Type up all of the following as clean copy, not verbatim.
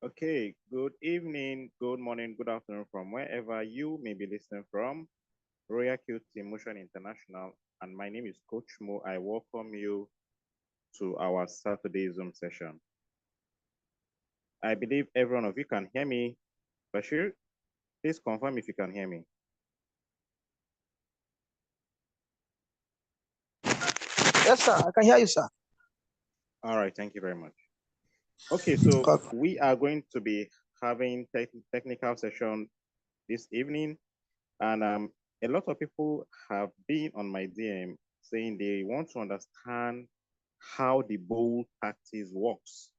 Okay, good evening, good morning, good afternoon from wherever you may be listening from. Royal QT Motion International, and my name is Coach Mo. I welcome you to our Saturday Zoom session. I believe every one of you can hear me. Bashir, please confirm if you can hear me. Yes, sir. I can hear you, sir. All right, thank you very much. Okay, so Okay. we are going to be having technical session this evening, and a lot of people have been on my DM saying they want to understand how the bull tactics works.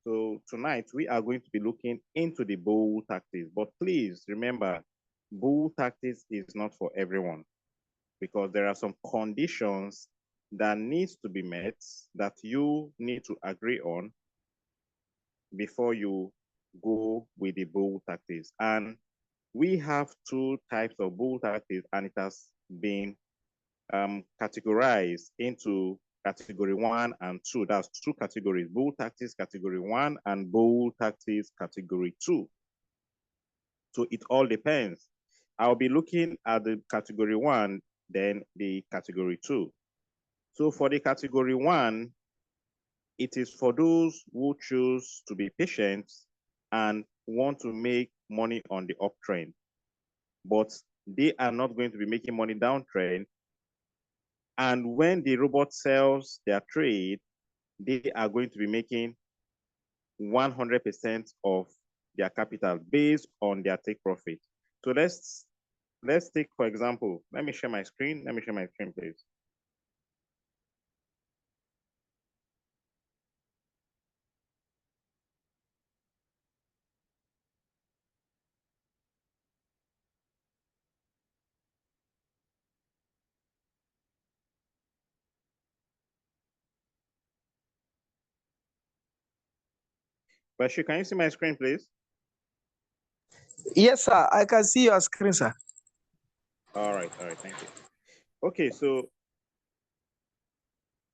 So tonight we are going to be looking into the bull tactics, but please remember, bull tactics is not for everyone because there are some conditions that needs to be met that you need to agree on before you go with the bull tactics. And we have two types of bull tactics, and it has been categorized into category 1 and 2. That's two categories: bull tactics category 1 and bull tactics category 2. So it all depends. I'll be looking at the category 1, then the category 2. So for the category 1, it is for those who choose to be patient and want to make money on the uptrend, but they are not going to be making money downtrend. And when the robot sells their trade, they are going to be making 100% of their capital based on their take profit. So let's take, for example, let me share my screen. Let me share my screen, please. Bashir, can you see my screen, please? Yes, sir. I can see your screen, sir. All right, thank you. Okay, so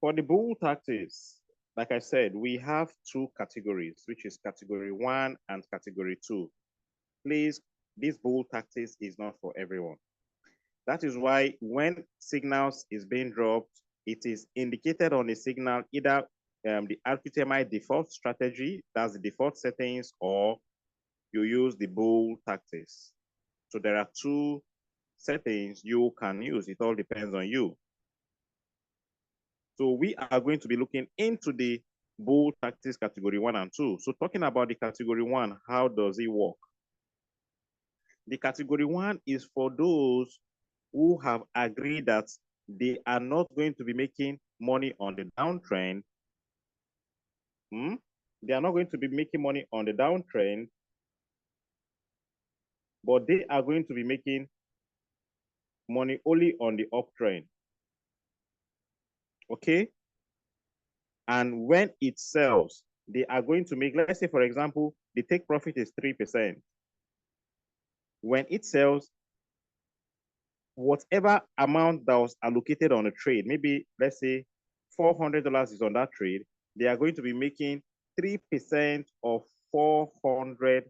for the bull tactics, like I said, we have two categories, which is category 1 and category 2. Please, this bull tactics is not for everyone. That is why when signals is being dropped, it is indicated on the signal either the RPTMI default strategy, that's the default settings, or you use the bull tactics. So there are two settings you can use. It all depends on you. So we are going to be looking into the bull tactics category 1 and 2. So talking about the category 1, how does it work? The category 1 is for those who have agreed that they are not going to be making money on the downtrend. They are not going to be making money on the downtrend, but they are going to be making money only on the uptrend. Okay? And when it sells, they are going to make, let's say, for example, the take profit is 3%. When it sells, whatever amount that was allocated on a trade, maybe let's say $400 is on that trade, they are going to be making 3% of $400.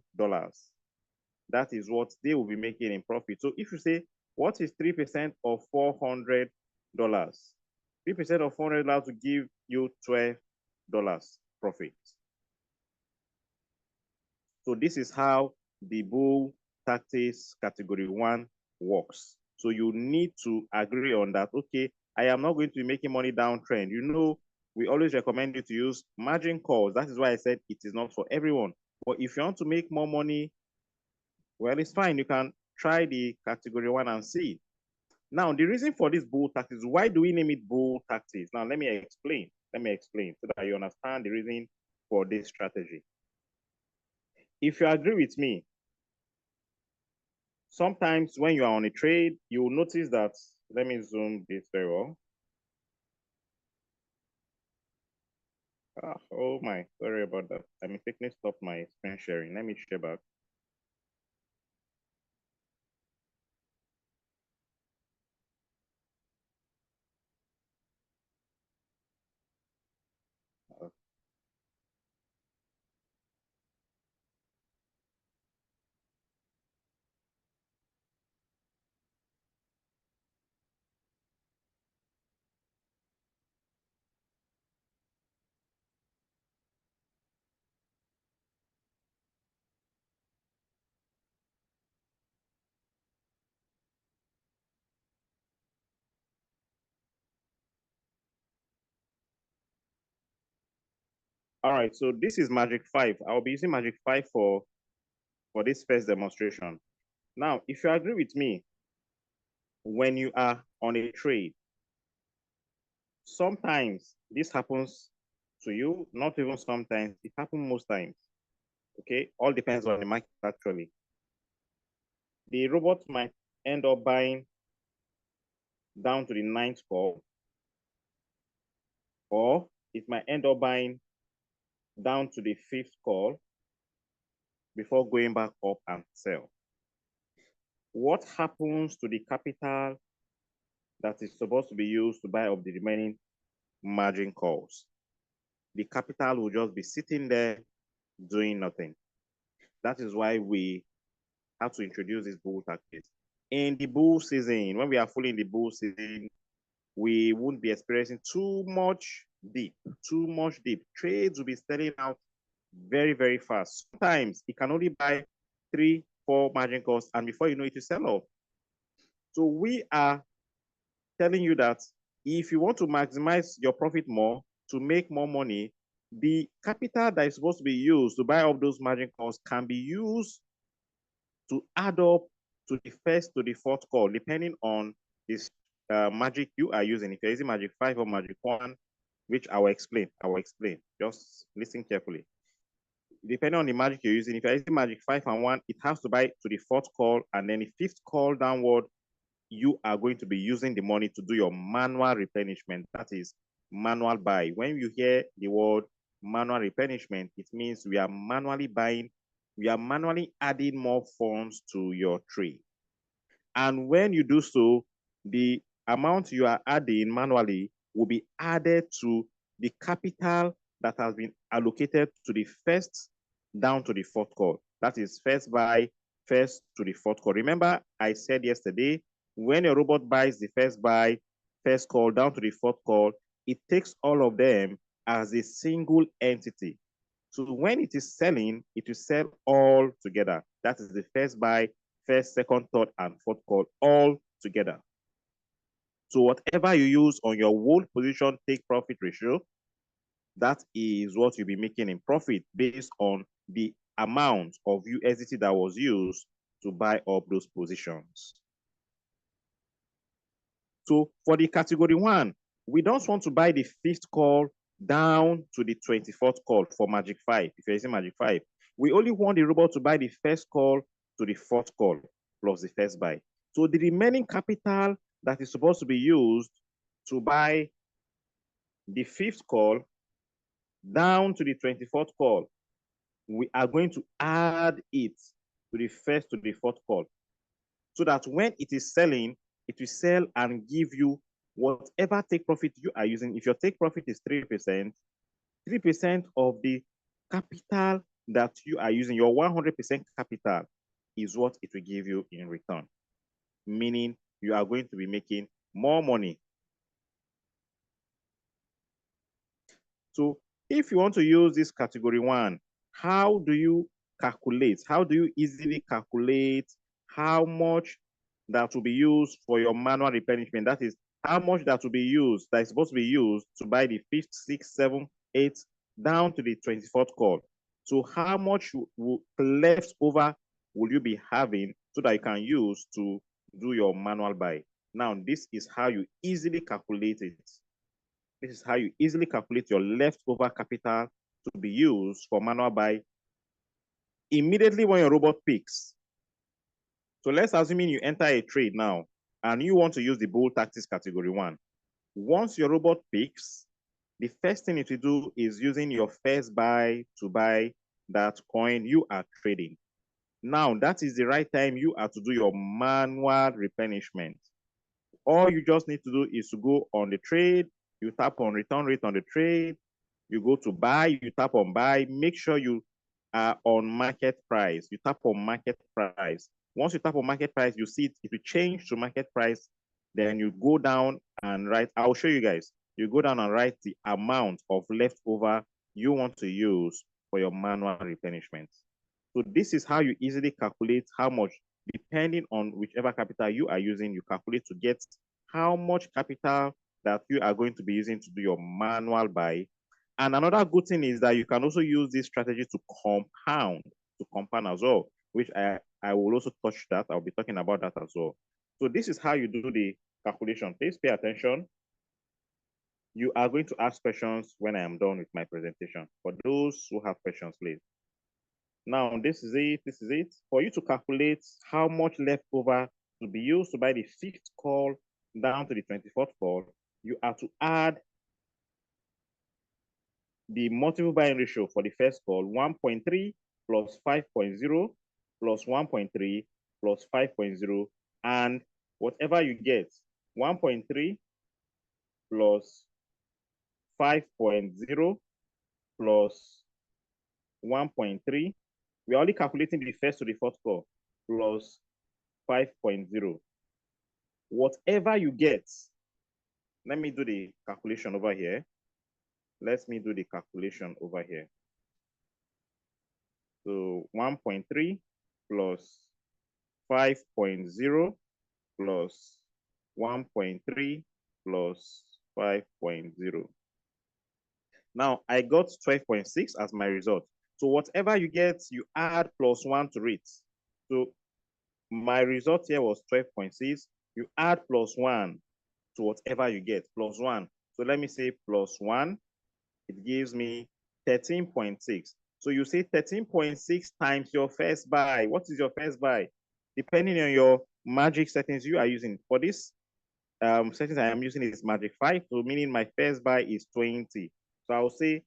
That is what they will be making in profit. So if you say, what is 3% of $400? 3% of $400 will give you $12 profit. So this is how the bull tactics category 1 works. So you need to agree on that. Okay, I am not going to be making money downtrend. You know, we always recommend you to use margin calls. That is why I said it is not for everyone. But if you want to make more money, well, it's fine. You can try the category 1 and see. Now, the reason for this bull tactics, why do we name it bull tactics? Now, let me explain. Let me explain so that you understand the reason for this strategy. If you agree with me, sometimes when you are on a trade, you will notice that, let me zoom this very well. Oh my, sorry about that. I mistakenly stopped my screen sharing. Let me share back. All right, so this is Magic 5. I'll be using Magic 5 for this first demonstration. Now, if you agree with me, when you are on a trade, sometimes this happens to you, not even sometimes, it happens most times. Okay, all depends on the market actually. The robot might end up buying down to the 9th call, or it might end up buying down to the 5th call before going back up and sell. What happens to the capital that is supposed to be used to buy up the remaining margin calls? The capital will just be sitting there doing nothing. That is why we have to introduce this bull tactics. In the bull season, when we are fully in the bull season, we won't be experiencing too much dip. Trades will be selling out very, very fast. Sometimes it can only buy 3, 4 margin calls, and before you know it, you sell off. So we are telling you that if you want to maximize your profit more, to make more money, the capital that is supposed to be used to buy up those margin calls can be used to add up to the 1st to the 4th call, depending on this magic you are using. If you're using Magic 5 or Magic 1, which I will explain. Just listen carefully. Depending on the magic you're using, if you're using Magic 5 and 1, it has to buy to the 4th call, and then the 5th call downward, you are going to be using the money to do your manual replenishment. That is manual buy. When you hear the word manual replenishment, it means we are manually buying, we are manually adding more funds to your trade. And when you do so, the amount you are adding manually will be added to the capital that has been allocated to the 1st down to the 4th call. That is 1st buy, 1st to the 4th call. Remember, I said yesterday, when a robot buys the 1st buy, 1st call down to the 4th call, it takes all of them as a single entity. So when it is selling, it will sell all together. That is the 1st buy, 1st, 2nd, 3rd, and 4th call all together. So whatever you use on your whole position take profit ratio, that is what you'll be making in profit based on the amount of USDT that was used to buy up those positions. So for the category 1, we don't want to buy the 5th call down to the 24th call for Magic 5. If you're using Magic 5, we only want the robot to buy the 1st call to the 4th call plus the 1st buy. So the remaining capital that is supposed to be used to buy the 5th call down to the 24th call, we are going to add it to the 1st to the 4th call, so that when it is selling, it will sell and give you whatever take profit you are using. If your take profit is 3%, 3% of the capital that you are using, your 100% capital, is what it will give you in return, meaning you are going to be making more money. So if you want to use this category 1, how do you calculate? How do you easily calculate how much that will be used for your manual replenishment? That is how much that will be used, that is supposed to be used to buy the 5th, 6th, 7th, 8th, down to the 24th call. So how much left over will you be having so that you can use to do your manual buy? Now, this is how you easily calculate it. This is how you easily calculate your leftover capital to be used for manual buy immediately when your robot picks. So let's assume you enter a trade now and you want to use the bull tactics category 1. Once your robot picks, the first thing it will do is using your 1st buy to buy that coin you are trading. Now, that is the right time you are to do your manual replenishment. All you just need to do is to go on the trade, you tap on return rate on the trade, you go to buy, you tap on buy, make sure you are on market price. You tap on market price. Once you tap on market price, you see it will change to market price. Then you go down and write, I'll show you guys. You go down and write the amount of leftover you want to use for your manual replenishment. So this is how you easily calculate how much, depending on whichever capital you are using, you calculate to get how much capital that you are going to be using to do your manual buy. And another good thing is that you can also use this strategy to compound as well, which I will also touch that. I'll be talking about that as well. So this is how you do the calculation. Please pay attention. You are going to ask questions when I am done with my presentation. For those who have questions, please. Now, this is it. This is it. For you to calculate how much left over to be used to buy the 5th call down to the 24th call, you have to add the multiple buying ratio for the first call, 1.3 plus 5.0 plus 1.3 plus 5.0, and whatever you get, 1.3 plus 5.0 plus 1.3. We're only calculating the first to the fourth call plus 5.0. Whatever you get, let me do the calculation over here. Let me do the calculation over here. So 1.3 plus 5.0 plus 1.3 plus 5.0. Now I got 12.6 as my result. So whatever you get, you add plus 1 to it. So my result here was 12.6. You add plus 1 to whatever you get, plus 1. So let me say plus 1. It gives me 13.6. So you say 13.6 times your first buy. What is your first buy? Depending on your magic settings you are using. For this settings I am using is magic 5, so meaning my first buy is 20. So I'll say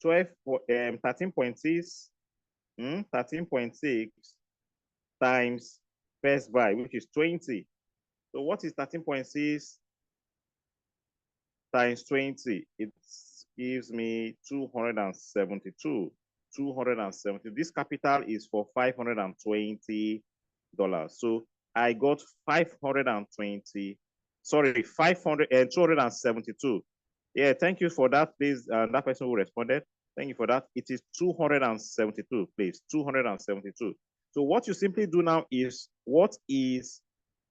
13.6 times first buy, which is 20. So what is 13.6 times 20? It gives me 272. 270. This capital is for $520. So I got 520. Sorry, 272. Yeah, thank you for that, please. That person who responded. Thank you for that. It is 272, please. 272. So what you simply do now is, what is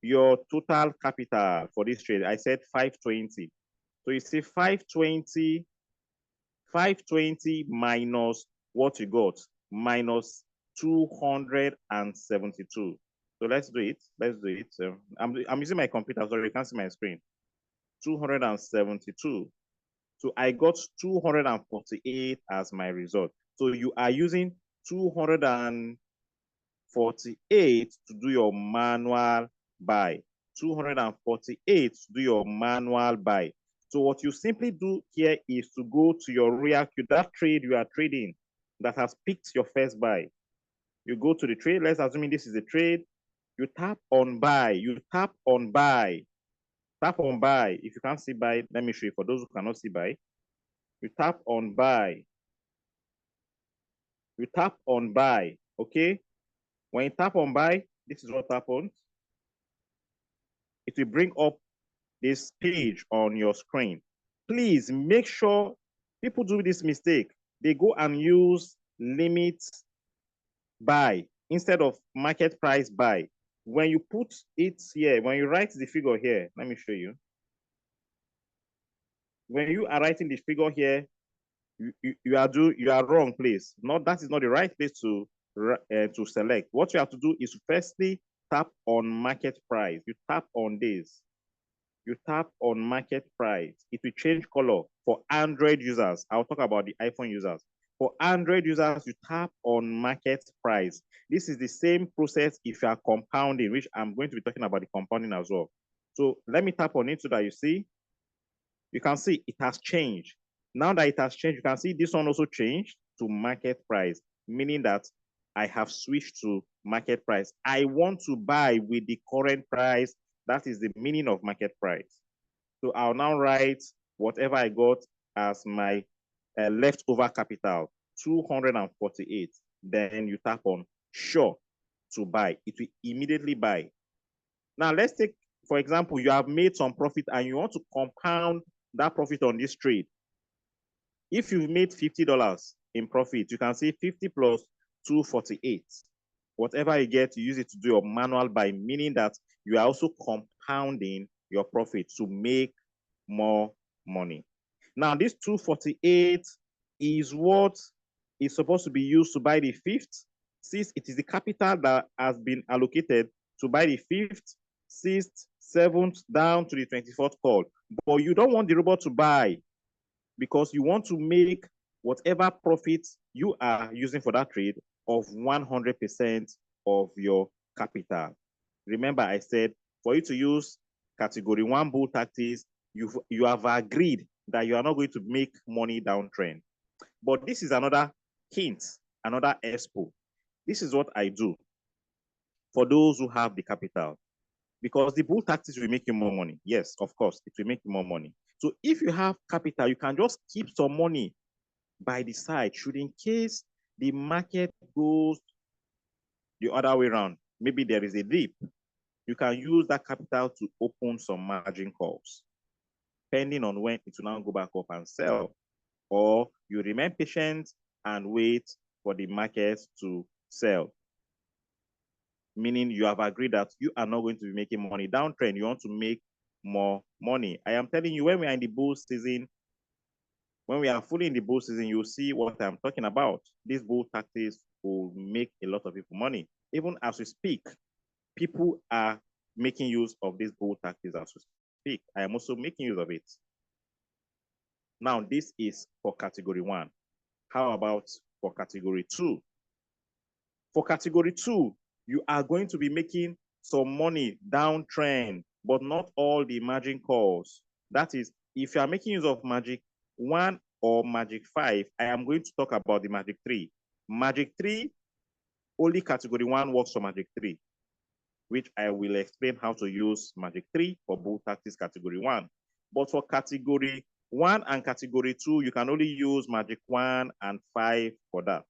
your total capital for this trade? I said 520. So you see 520 minus what you got, minus 272. So let's do it. Let's do it. I'm using my computer, sorry, you can't see my screen. 272. So I got 248 as my result. So you are using 248 to do your manual buy. 248 to do your manual buy. So what you simply do here is to go to your real queue, that trade you are trading that has picked your first buy. You go to the trade. Let's assume this is a trade. You tap on buy. You tap on buy. Tap on buy. If you can't see buy, let me show you for those who cannot see buy. You tap on buy. You tap on buy. Okay. When you tap on buy, this is what happens. It will bring up this page on your screen. Please make sure people do this mistake. They go and use limit buy instead of market price buy. When you put it here, when you write the figure here, let me show you. When you are writing the figure here, you are wrong place. That is not the right place to select. What you have to do is firstly tap on market price. You tap on this. You tap on market price. It will change color for Android users. I'll talk about the iPhone users. For Android users, you tap on market price. This is the same process if you are compounding, which I'm going to be talking about the compounding as well. So let me tap on it so that you see. You can see it has changed. Now that it has changed, you can see this one also changed to market price, meaning that I have switched to market price. I want to buy with the current price. That is the meaning of market price. So I'll now write whatever I got as my leftover capital, 248. Then you tap on sure to buy. It will immediately buy. Now let's take, for example, you have made some profit and you want to compound that profit on this trade. If you've made $50 in profit, you can see 50 plus 248. Whatever you get, you use it to do your manual buy, meaning that you are also compounding your profit to make more money. Now, this 248 is what is supposed to be used to buy the fifth, since it is the capital that has been allocated to buy the fifth, sixth, seventh, down to the 24th call. But you don't want the robot to buy because you want to make whatever profit you are using for that trade of 100% of your capital. Remember, I said for you to use category 1 bull tactics, you have agreed that you are not going to make money downtrend. But this is another hint, another expo. This is what I do for those who have the capital. Because the bull tactics will make you more money. Yes, of course, it will make you more money. So if you have capital, you can just keep some money by the side, should in case the market goes the other way around. Maybe there is a dip. You can use that capital to open some margin calls, depending on when it will now go back up and sell. Or you remain patient and wait for the market to sell. Meaning you have agreed that you are not going to be making money downtrend. You want to make more money. I am telling you, when we are in the bull season, when we are fully in the bull season, you'll see what I'm talking about. These bull tactics will make a lot of people money. Even as we speak, people are making use of these bull tactics as we speak. I am also making use of it. Now, this is for category 1. How about for category 2? For category 2, you are going to be making some money downtrend, but not all the margin calls. That is, if you are making use of Magic 1 or Magic 5, I am going to talk about the Magic 3. Magic 3, only category 1 works for Magic 3, which I will explain how to use Magic 3 for bull tactics category 1. But for category 1 and category 2, you can only use Magic 1 and 5 for that.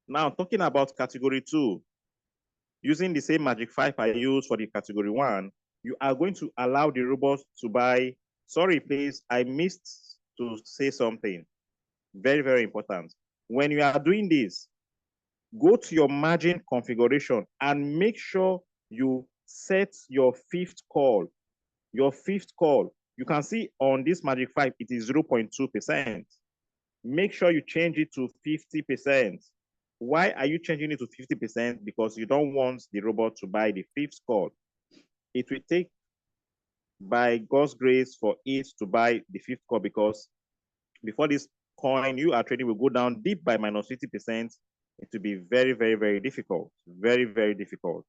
Now, talking about category 2, using the same Magic 5 I use for the category 1, you are going to allow the robot to buy. Sorry, please, I missed to say something. Very, very important. When you are doing this, go to your margin configuration and make sure you set your fifth call. Your fifth call. You can see on this Magic 5, it is 0.2%. Make sure you change it to 50%. Why are you changing it to 50%? Because you don't want the robot to buy the fifth call. It will take, by God's grace, for it to buy the fifth call, because before this coin you are trading will go down deep by minus 50%, it will be very, very, very difficult. Very, very difficult.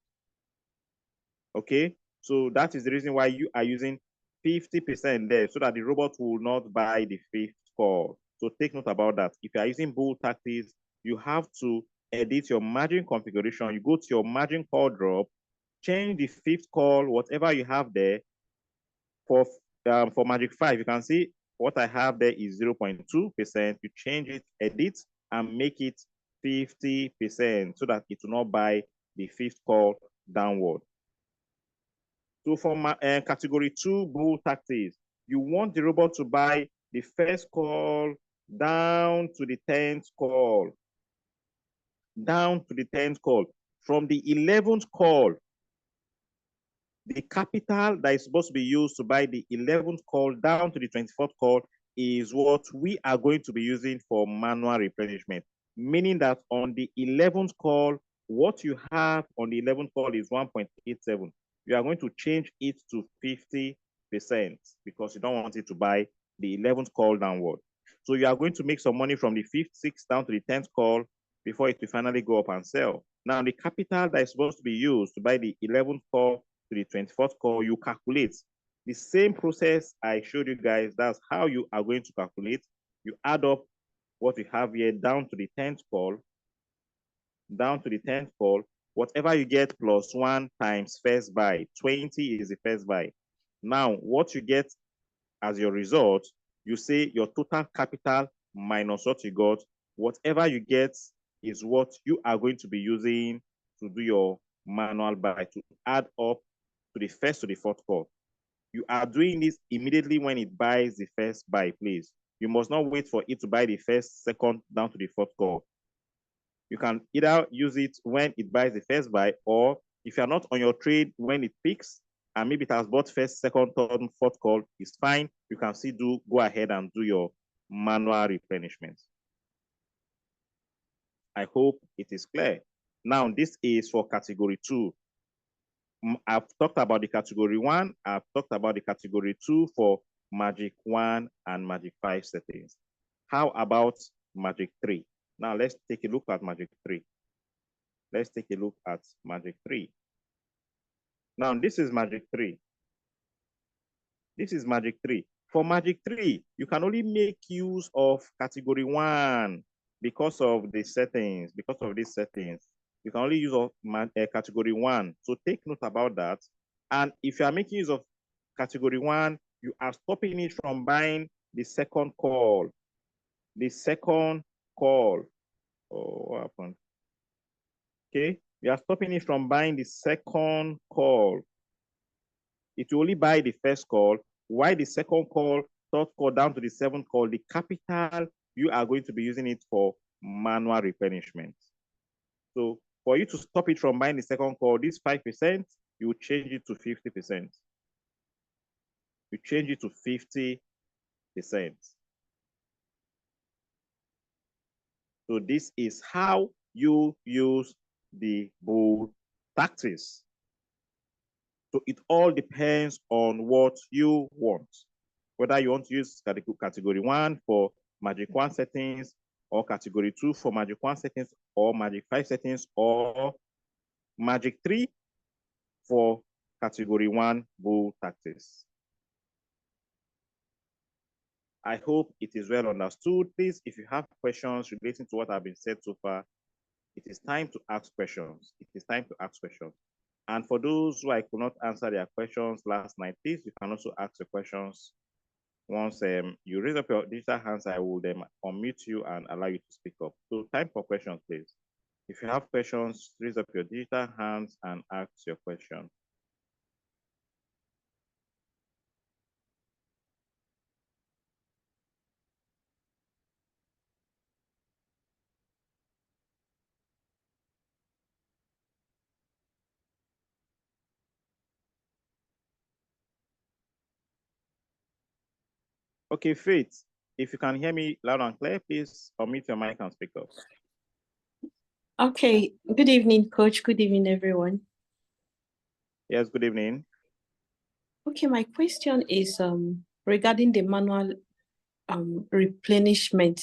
Okay, so that is the reason why you are using 50% there, so that the robot will not buy the fifth call. So take note about that. If you are using bull tactics, you have to edit your margin configuration. You go to your margin call drop, change the fifth call, whatever you have there. For Magic 5, you can see what I have there is 0.2%. You change it, edit, and make it 50% so that it will not buy the fifth call downward. So for category 2 bull tactics, you want the robot to buy the first call down to the 10th call. Down to the 10th call. From the 11th call, the capital that is supposed to be used to buy the 11th call down to the 24th call is what we are going to be using for manual replenishment. Meaning that on the 11th call, what you have on the 11th call is 1.87. You are going to change it to 50% because you don't want it to buy the 11th call downward. So you are going to make some money from the 5th, 6th down to the 10th call before it will finally go up and sell. Now, the capital that is supposed to be used to buy the 11th call to the 24th call, you calculate the same process I showed you guys. That's how you are going to calculate. You add up what we have here down to the 10th call, down to the 10th call. Whatever you get plus 1 times first buy, 20 is the first buy. Now, what you get as your result, you say your total capital minus what you got. Whatever you get is what you are going to be using to do your manual buy, to add up to the first to the fourth call. You are doing this immediately when it buys the first buy, please. You must not wait for it to buy the first, second, down to the fourth call. You can either use it when it buys the first buy, or if you're not on your trade when it picks, and maybe it has bought first, second, third, fourth call, it's fine. You can still go ahead and do your manual replenishment. I hope it is clear. Now, this is for category 2. I've talked about the category 1. I've talked about the category 2 for Magic 1 and Magic 5 settings. How about Magic 3? Now, let's take a look at Magic 3. Let's take a look at Magic 3. Now, this is Magic 3. This is Magic 3. For Magic 3, you can only make use of category 1 because of the settings, because of these settings. You can only use of category 1. So take note about that. And if you are making use of category 1, you are stopping it from buying the second call. The second call. Oh, what happened? Okay, you are stopping it from buying the second call. It will only buy the first call. Why the second call, third call, down to the seventh call, the capital, you are going to be using it for manual replenishment. So for you to stop it from buying the second call, this 5%, you change it to 50%. You change it to 50%. So this is how you use the bull tactics. So it all depends on what you want. Whether you want to use category 1 for Magic 1 settings, or category 2 for Magic 1 settings, or Magic 5 settings, or Magic 3 for category 1 bull tactics. I hope it is well understood. Please, if you have questions relating to what I've been said so far, it is time to ask questions. It is time to ask questions. And for those who I could not answer their questions last night, please, you can also ask the questions. Once you raise up your digital hands, I will then unmute you and allow you to speak up. So time for questions, please. If you have questions, raise up your digital hands and ask your question. Okay, Faith, if you can hear me loud and clear, please unmute your mic and speak up. Okay, good evening, Coach. Good evening, everyone. Yes, good evening. Okay, my question is regarding the manual replenishment.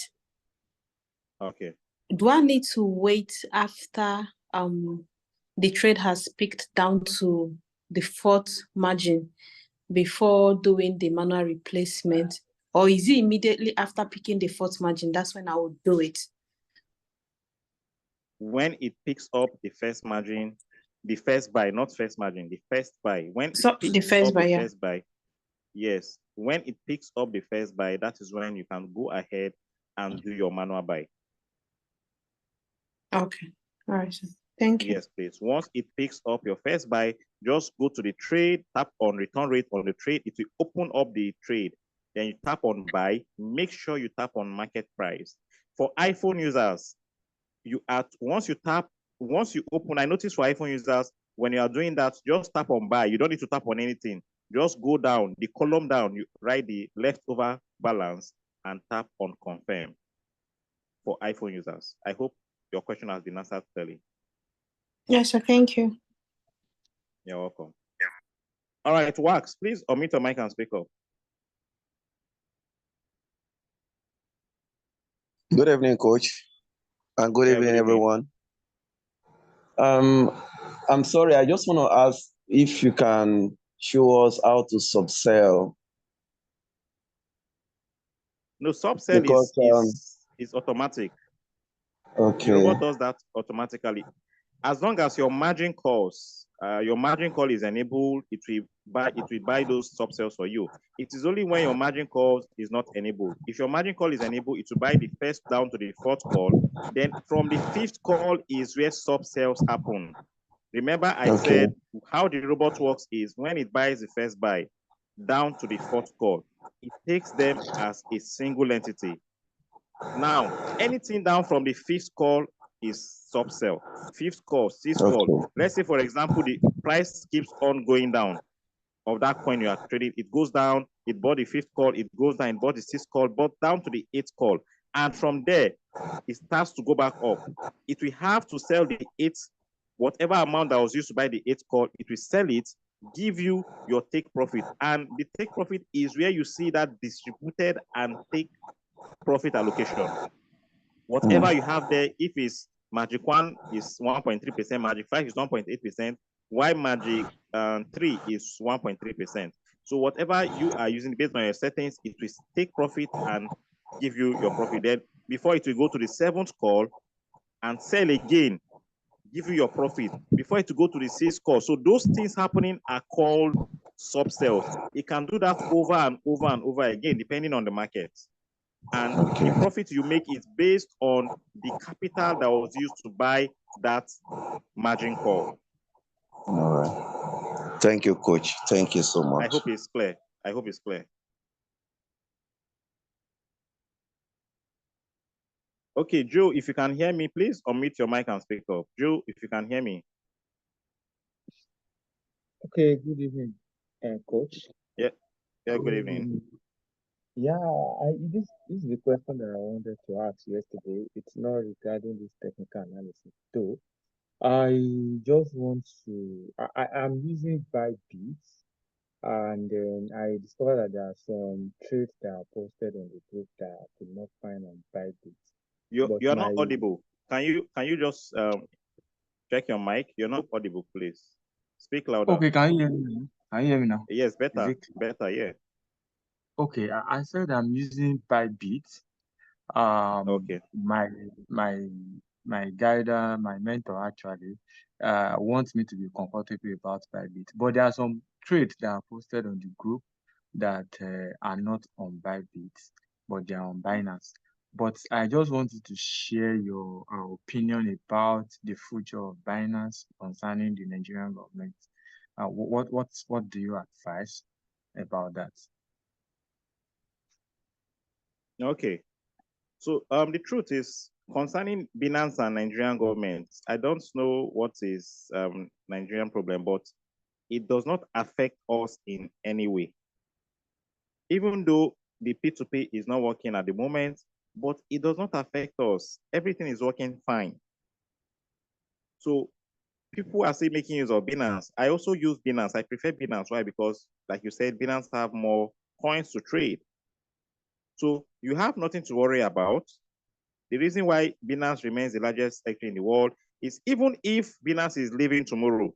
Okay. Do I need to wait after the trade has peaked down to the fourth margin before doing the manual replacement? Or is it immediately after picking the fourth margin? That's when I would do it. When it picks up the first margin, the first buy, not first margin, the first buy. When it picks the first up buy, the first buy, yes. When it picks up the first buy, that is when you can go ahead and do your manual buy. Okay. All right, sir. Thank you. Yes, please. Once it picks up your first buy, just go to the trade, tap on return rate on the trade. It will open up the trade. Then you tap on buy. Make sure you tap on market price. For iPhone users, once you open, I notice for iPhone users, when you are doing that, just tap on buy. You don't need to tap on anything. Just go down, the column down, you write the leftover balance and tap on confirm for iPhone users. I hope your question has been answered clearly. Yes, sir. Thank you. You're welcome. All right, Wax, please unmute your mic and speak up. Good evening, Coach. And good evening, everyone. I'm sorry, I just want to ask if you can show us how to subsell. No, subsell is automatic. Okay. The robot does that automatically. As long as your margin call is enabled, it will buy those subsells for you. It is only when your margin call is not enabled. If your margin call is enabled, it will buy the first down to the fourth call. Then from the fifth call is where subsells happen. Remember, I said how the robot works is when it buys the first buy down to the fourth call, it takes them as a single entity. Now, anything down from the fifth call is subsell. Fifth call, sixth call. Let's say, for example, the price keeps on going down. of that coin you are trading. It goes down, it bought the 5th call, it goes down, it bought the 6th call, but down to the 8th call. And from there, it starts to go back up. It will have to sell the 8th, whatever amount that was used to buy the 8th call, it will sell it, give you your take profit. And the take profit is where you see that distributed and take profit allocation. Whatever you have there, if it's Magic 1 is 1.3%, Magic 5 is 1.8%, while Magic 3 is 1.3%. So whatever you are using based on your settings, it will take profit and give you your profit. Then before it will go to the 7th call and sell again, give you your profit. Before it will go to the 6th call. So those things happening are called sub-sales. It can do that over and over and over again, depending on the market. And the profit you make is based on the capital that was used to buy that margin call. All right. Thank you, Coach. Thank you so much. I hope it's clear. I hope it's clear. Okay, Joe, if you can hear me, please unmute your mic and speak up. Joe, if you can hear me. Okay, good evening, Coach. Yeah, good evening. Yeah, this is the question that I wanted to ask yesterday. It's not regarding this technical analysis, though. I just want to, I'm using Bybit, and then I discovered that there are some trades that are posted on the group that I could not find on Bybit. You're not audible. Can you just check your mic? You're not audible, please. Speak louder. Okay, can you hear me? Can you hear me now? Yes, better, yeah. Okay, I said I'm using Bybit. Okay. My guider, my mentor actually, wants me to be comfortable about Bybit. But there are some trades that are posted on the group that are not on Bybit, but they are on Binance. But I just wanted to share your opinion about the future of Binance concerning the Nigerian government. What do you advise about that? Okay. So the truth is, concerning Binance and Nigerian government, I don't know what is Nigerian problem, but it does not affect us in any way. Even though the P2P is not working at the moment, but it does not affect us. Everything is working fine. So people are still making use of Binance. I also use Binance. I prefer Binance. Why? Because, like you said, Binance have more coins to trade. So you have nothing to worry about. The reason why Binance remains the largest exchange in the world is even if Binance is leaving tomorrow,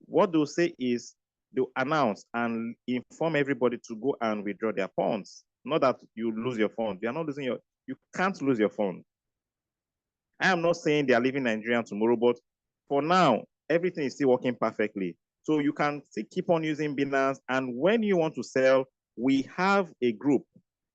what they'll say is they'll announce and inform everybody to go and withdraw their funds. Not that you lose your funds. You are not losing you can't lose your funds. I am not saying they are leaving Nigeria tomorrow, but for now, everything is still working perfectly. So you can still keep on using Binance. And when you want to sell, we have a group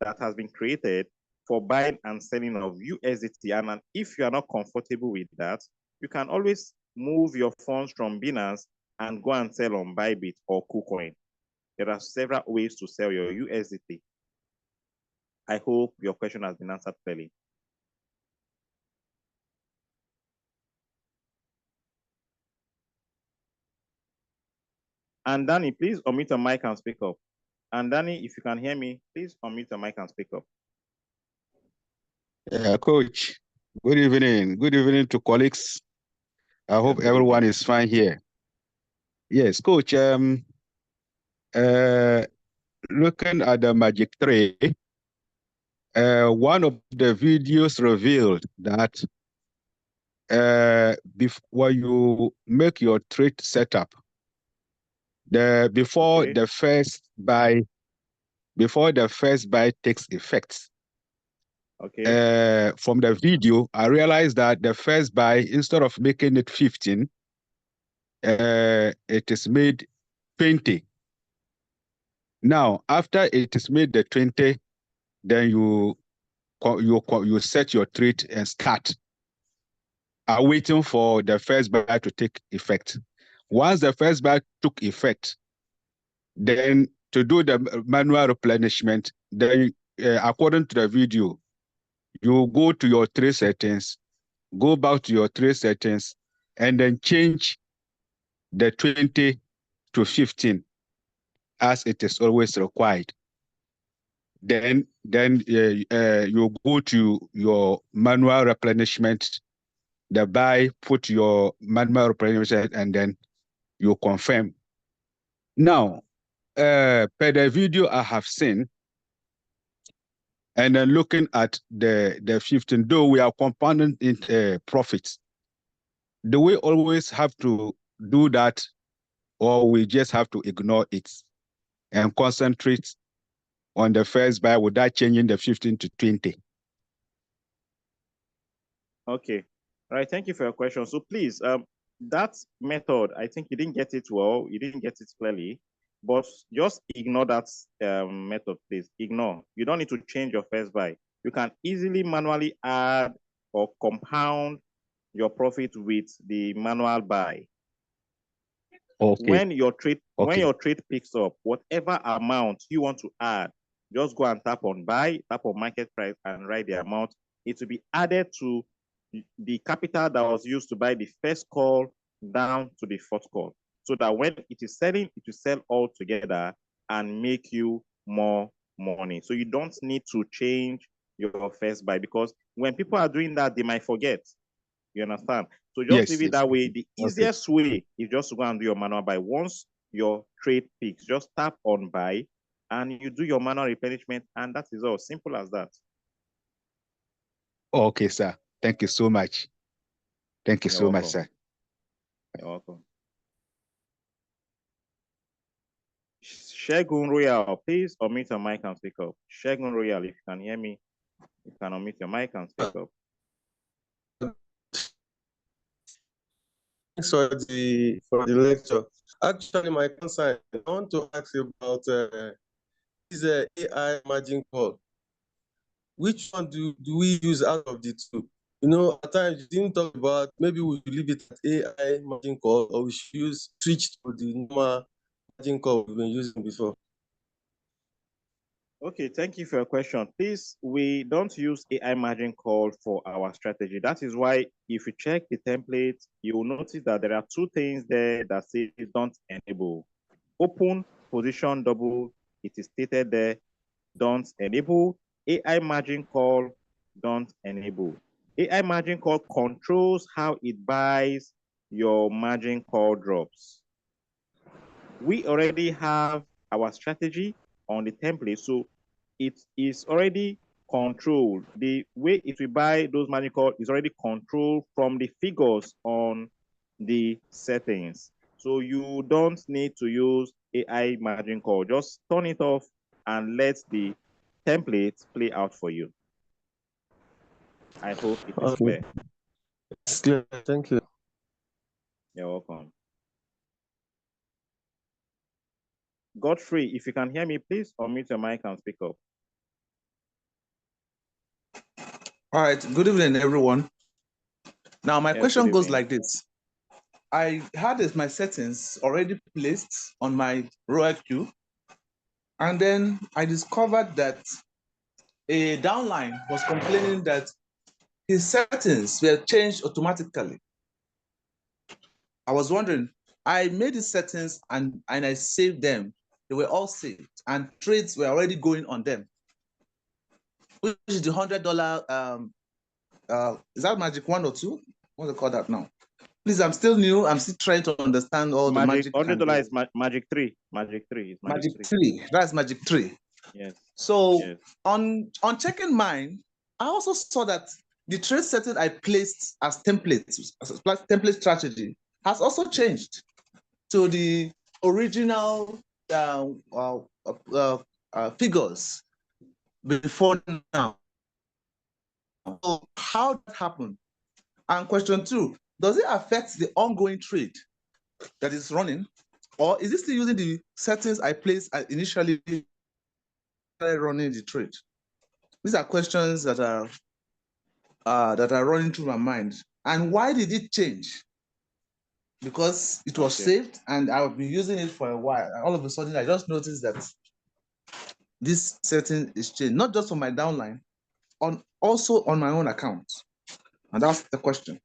that has been created for buying and selling of USDT. And if you are not comfortable with that, you can always move your funds from Binance and go and sell on Bybit or KuCoin. There are several ways to sell your USDT. I hope your question has been answered clearly. And Danny, please unmute your mic and speak up. And Danny, if you can hear me, please unmute your mic and speak up. Yeah, Coach. Good evening. Good evening to colleagues. I hope everyone is fine here. Yes, Coach. Looking at the Magic 3, one of the videos revealed that before you make your trade setup, before the first buy takes effect. Okay. From the video, I realized that the first buy, instead of making it 15, it is made 20. Now, after it is made the 20, then you set your trade and start, waiting for the first buy to take effect. Once the first buy took effect, then to do the manual replenishment, then according to the video, you go to your trade settings, go back to your trade settings, and then change the 20 to 15. as it is always required. Then you go to your manual replenishment, the buy, put your manual replenishment, and then you confirm. Now, per the video I have seen, and then looking at the 15, though we are compounding in profits, do we always have to do that, or we just have to ignore it and concentrate on the first buy without changing the 15 to 20? Okay. All right. Thank you for your question. So please, that method, I think you didn't get it well. You didn't get it clearly, but just ignore that method, please. Ignore. You don't need to change your first buy. You can easily manually add or compound your profit with the manual buy. Okay. When your trade picks up, whatever amount you want to add, just go and tap on buy, tap on market price, and write the amount. It will be added to the capital that was used to buy the first call down to the fourth call, so that when it is selling, it will sell all together and make you more money. So you don't need to change your first buy, because when people are doing that, they might forget. You understand? So just leave it that way. The easiest way is just to go and do your manual buy. Once your trade peaks, just tap on buy and you do your manual replenishment, and that is all. Simple as that. Okay, sir. Thank you so much. Thank you You're so welcome. much, sir. You're welcome. Shegun Royal, please unmute your mic and speak up. Shegun Royal, if you can hear me, you can unmute your mic and speak up. Thanks for the lecture. Actually, my concern, I want to ask you about this AI margin call. Which one do we use out of the two? You know, at times you didn't talk about, maybe we should leave it at AI margin call, or we should switch to the normal margin call we've been using before. Okay, thank you for your question. Please, we don't use AI margin call for our strategy. That is why if you check the template, you will notice that there are two things there that say don't enable. Open position double, it is stated there, don't enable. AI margin call, don't enable. AI margin call controls how it buys your margin call drops. We already have our strategy on the template, so it is already controlled. The way it will buy those margin call is already controlled from the figures on the settings. So you don't need to use AI margin call. Just turn it off and let the template play out for you. I hope it is clear. It's clear. Thank you. You're welcome. Godfrey, if you can hear me, please unmute your mic and speak up. All right, good evening, everyone. Now, my question goes evening. like this. I had my settings already placed on my ROIC queue, and then I discovered that a downline was complaining that his settings were changed automatically. I was wondering, I made the settings and I saved them. They were all saved, and trades were already going on them, which is the $100, is that magic 1 or 2? What do they call that now? Please, I'm still new. I'm still trying to understand all the magic. $100 is magic 3. Magic 3 is magic 3. That's magic 3. Yes. So yes. On checking mine, I also saw that the trade setting I placed as templates, as template strategy, has also changed to the original figures before now. So how did that happen? And question 2, does it affect the ongoing trade that is running, or is it still using the settings I placed initially running the trade? These are questions that are running through my mind. And why did it change? Because it was saved and I've been using it for a while. And all of a sudden, I just noticed that this setting is changed, not just on my downline, also on my own account. And that's the question.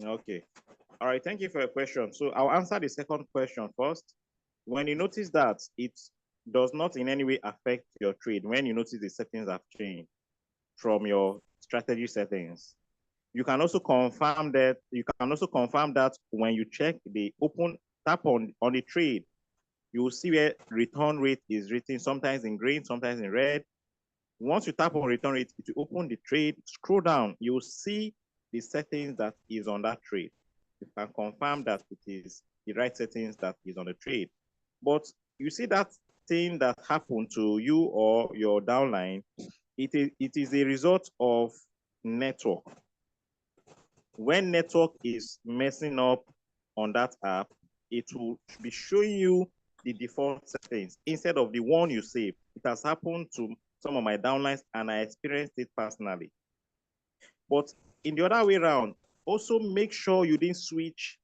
Okay. All right. Thank you for your question. So I'll answer the second question first. When you notice that it does not in any way affect your trade, when you notice the settings have changed from your strategy settings, you can also confirm that when you check the tap on the trade, you will see where return rate is written, sometimes in green, sometimes in red. Once you tap on return rate, it will open the trade, scroll down, you will see the settings that is on that trade. You can confirm that it is the right settings that is on the trade. But you see that thing that happened to you or your downline, it is a result of network. When network is messing up on that app, it will be showing you the default settings instead of the one you saved. It has happened to some of my downlines and I experienced it personally. But in the other way around, also make sure you didn't switch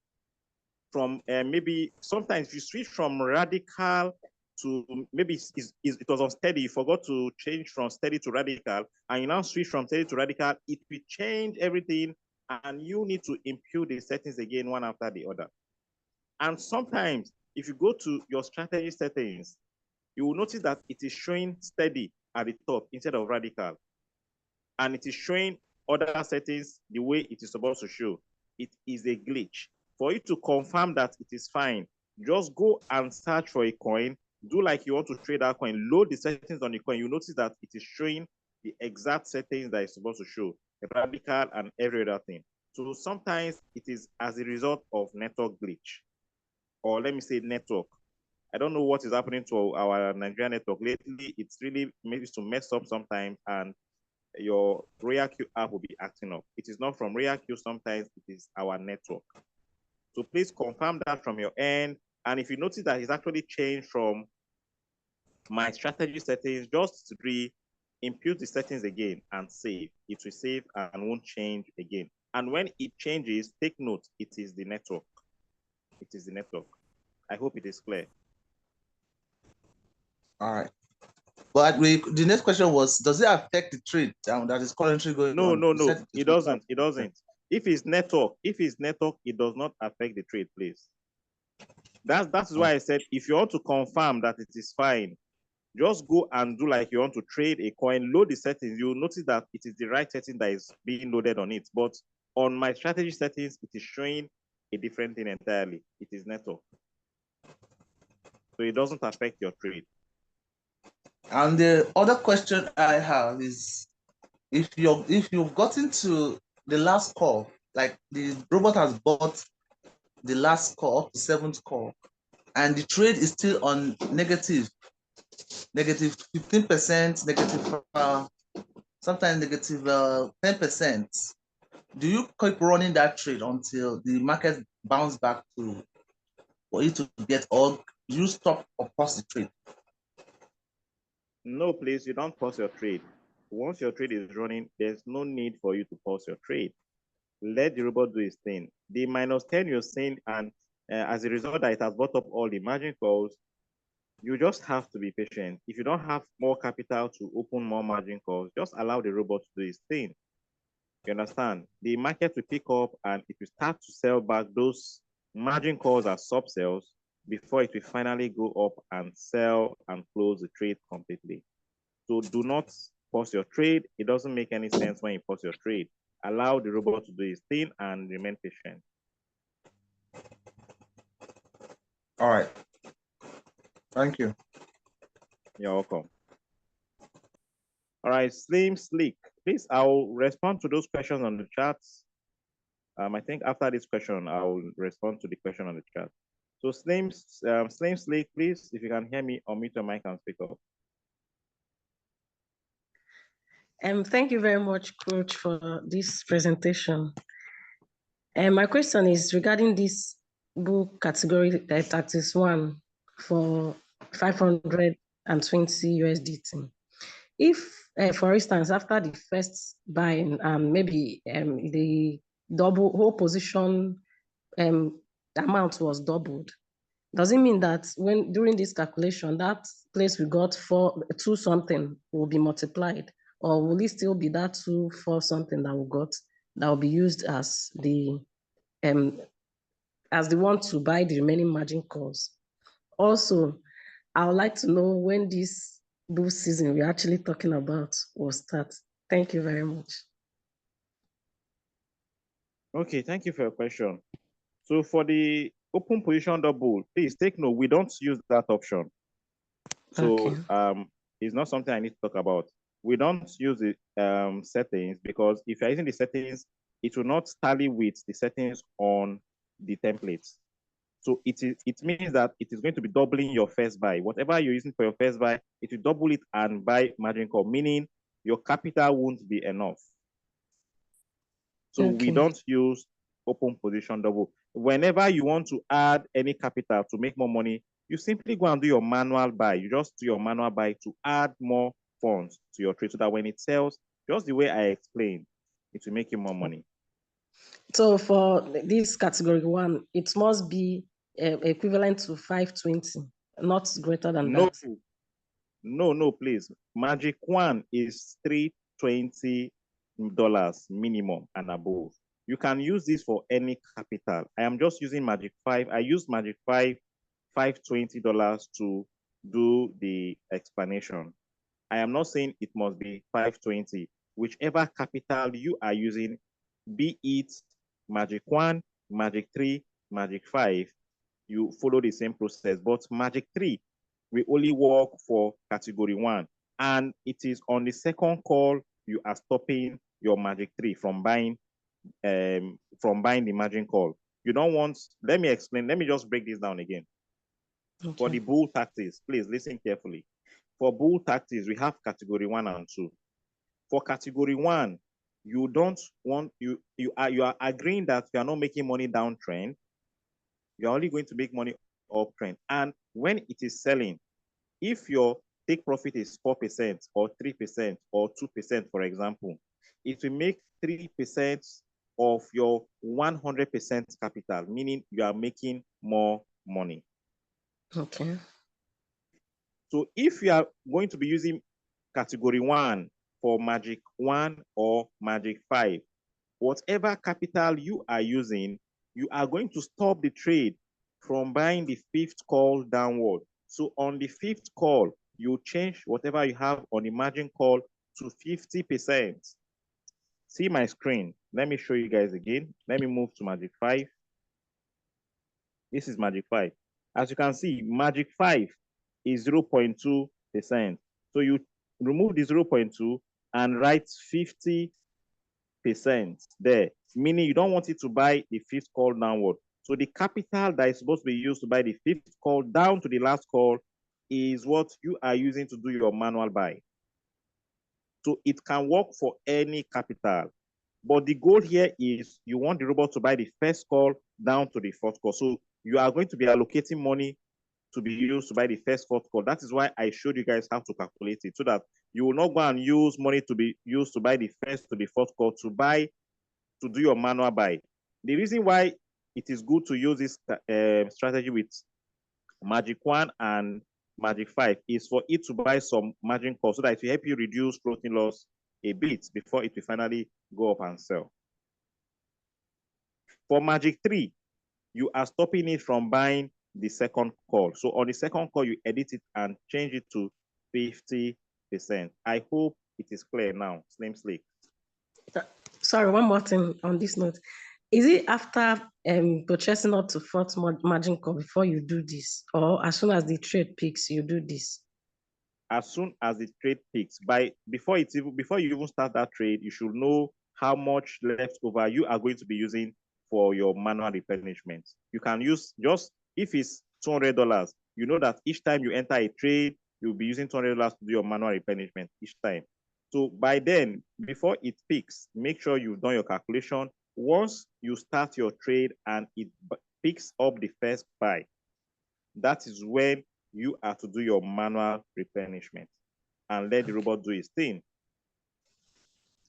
from maybe sometimes you switch from radical to maybe it was unsteady. You forgot to change from steady to radical, and you now switch from steady to radical. It will change everything, and you need to impute the settings again one after the other. And sometimes, if you go to your strategy settings, you will notice that it is showing steady at the top instead of radical, and it is showing other settings the way it is supposed to show. It is a glitch. For you to confirm that it is fine, just go and search for a coin, do like you want to trade that coin, load the settings on the coin. You notice that it is showing the exact settings that it's supposed to show, radical and every other thing. So sometimes it is as a result of network glitch, or let me say network. I don't know what is happening to our Nigerian network lately. It's really maybe to mess up sometimes, and your RoyalQ app will be acting up. It is not from RoyalQ, sometimes it is our network. So please confirm that from your end. And if you notice that it's actually changed from my strategy settings, just impute the settings again and save. It will save and won't change again. And when it changes, take note, it is the network. It is the network. I hope it is clear. All right. But the next question was, does it affect the trade that is currently going on? No, it doesn't. It doesn't. If it's network, it does not affect the trade, please. That's why I said, if you want to confirm that it is fine, just go and do like you want to trade a coin, load the settings. You'll notice that it is the right setting that is being loaded on it. But on my strategy settings, it is showing a different thing entirely. It is network. So it doesn't affect your trade. And the other question I have is, if you've gotten to the last call, like the robot has bought the last call, the 7th call, and the trade is still on negative 15%, negative sometimes negative 10%. Do you keep running that trade until the market bounce back to for you to get, or you stop or pause the trade? No, please, you don't pause your trade. Once your trade is running, there's no need for you to pause your trade. Let the robot do its thing. The -10 you're saying, and as a result that it has brought up all the margin calls, you just have to be patient. If you don't have more capital to open more margin calls, just allow the robot to do its thing. You understand? The market will pick up and it will start to sell back those margin calls as sub-sells before it will finally go up and sell and close the trade completely. So do not pause your trade. It doesn't make any sense when you pause your trade. Allow the robot to do its thing and remain patient. All right. Thank you. You're welcome. All right, Slim Slick. Please, I'll respond to those questions on the chats. I think after this question, I'll respond to the question on the chat. So Slim Slick, please, if you can hear me, unmute your mic and speak up. Thank you very much, Coach, for this presentation. My question is regarding this book category Tactics 1 for 520 USDT. If, for instance, after the first buying, maybe the whole position amount was doubled, does it mean that when during this calculation, that place we got for 2 something will be multiplied? Or will it still be that 2 4 something that we got that will be used as the one to buy the remaining margin calls? Also, I would like to know when this bull season we're actually talking about will start. Thank you very much. Okay, thank you for your question. So for the open position double, please take note, we don't use that option. So Okay. it's not something I need to talk about. We don't use the settings because if you're using the settings, it will not tally with the settings on the templates. So it means that it is going to be doubling your first buy. Whatever you're using for your first buy, it will double it and buy margin call, meaning your capital won't be enough. So we don't use open position double. Whenever you want to add any capital to make more money, you simply go and do your manual buy. You just do your manual buy to add more funds to your trade so that when it sells, just the way I explained, it will make you more money. So for this category 1, it must be equivalent to 520, not greater than that. No, please. Magic 1 is $320 minimum and above. You can use this for any capital. I am just using Magic 5. I use Magic 5, $520 to do the explanation. I am not saying it must be 520. Whichever capital you are using, be it Magic 1, Magic 3, Magic 5, you follow the same process. But Magic 3, we only work for category 1. And it is on the second call you are stopping your Magic 3 from buying the margin call. You don't want, let me explain, let me just break this down again. Okay. For the bull tactics, please listen carefully. For bull tactics, we have category 1 and 2. For category 1, you don't want, you are agreeing that you are not making money downtrend. You're only going to make money uptrend. And when it is selling, if your take profit is 4% or 3% or 2%, for example, it will make 3% of your 100% capital, meaning you are making more money. Okay. So if you are going to be using category 1 for Magic 1 or Magic 5, whatever capital you are using, you are going to stop the trade from buying the 5th call downward. So on the 5th call, you change whatever you have on the margin call to 50%. See my screen. Let me show you guys again. Let me move to Magic 5. This is Magic 5. As you can see, Magic 5 is 0.2%. So you remove the 0.2 and write 50% there, meaning you don't want it to buy the 5th call downward. So the capital that is supposed to be used to buy the 5th call down to the last call is what you are using to do your manual buy. So it can work for any capital. But the goal here is you want the robot to buy the 1st call down to the 4th call. So you are going to be allocating money to be used to buy the 1st, 4th call. That is why I showed you guys how to calculate it, so that you will not go and use money to be used to buy the 1st to the 4th call to do your manual buy. The reason why it is good to use this strategy with Magic 1 and Magic 5 is for it to buy some margin call so that it will help you reduce floating loss a bit before it will finally go up and sell. For Magic 3, you are stopping it from buying the 2nd call. So on the 2nd call, you edit it and change it to 50%. I hope it is clear now, Slim Slick. Sorry, one more thing on this note. Is it after purchasing up to 4th margin call before you do this, or as soon as the trade peaks, you do this? As soon as the trade peaks, before you even start that trade, you should know how much leftover you are going to be using for your manual replenishment. You can use, just if it's $200, you know that each time you enter a trade, you'll be using $200 to do your manual replenishment each time. So by then, before it peaks, make sure you've done your calculation. Once you start your trade and it picks up the 1st buy, that is when you are to do your manual replenishment and let the robot do its thing.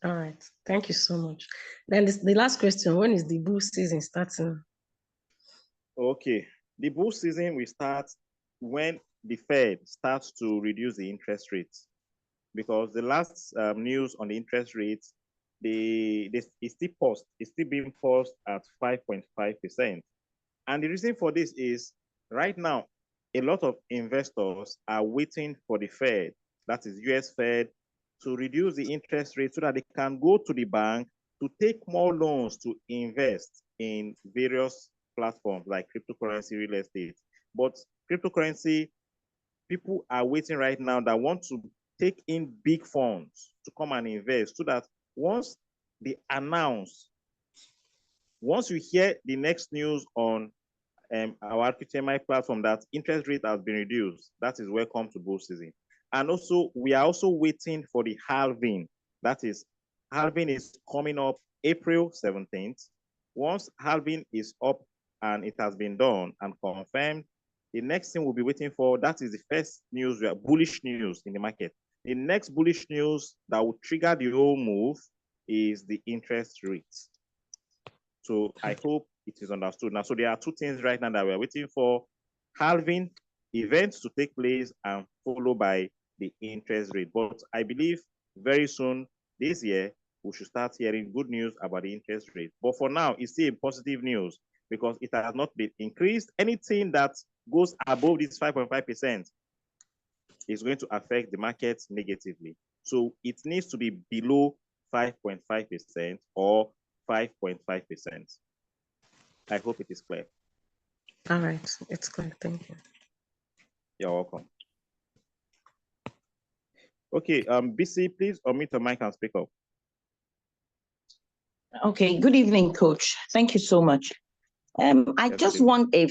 All right, thank you so much. Then the last question, when is the bull season starting? Okay, the bull season will start when the Fed starts to reduce the interest rates, because the last news on the interest rates, it's still being paused at 5.5%. And the reason for this is right now, a lot of investors are waiting for the Fed, that is US Fed, to reduce the interest rate so that they can go to the bank to take more loans to invest in various platforms like cryptocurrency, real estate. But cryptocurrency, people are waiting right now that want to take in big funds to come and invest so that once they announce, once you hear the next news on our QTMI platform that interest rate has been reduced, that is welcome to bull season. And also, we are also waiting for the halving. That is, halving is coming up April 17th. Once halving is up and it has been done and confirmed, the next thing we'll be waiting for, that is the first news, bullish news in the market. The next bullish news that will trigger the whole move is the interest rates. So I hope it is understood. Now, so there are two things right now that we're waiting for: halving events to take place and followed by the interest rate. But I believe very soon this year, we should start hearing good news about the interest rate. But for now, it's still positive news because it has not been increased. Anything that goes above this 5.5% is going to affect the markets negatively. So it needs to be below 5.5% or 5.5%. I hope it is clear. All right, it's clear. Thank you. You're welcome. Okay, BC, please unmute your mic and speak up. Okay, good evening, Coach. Thank you so much. I just want a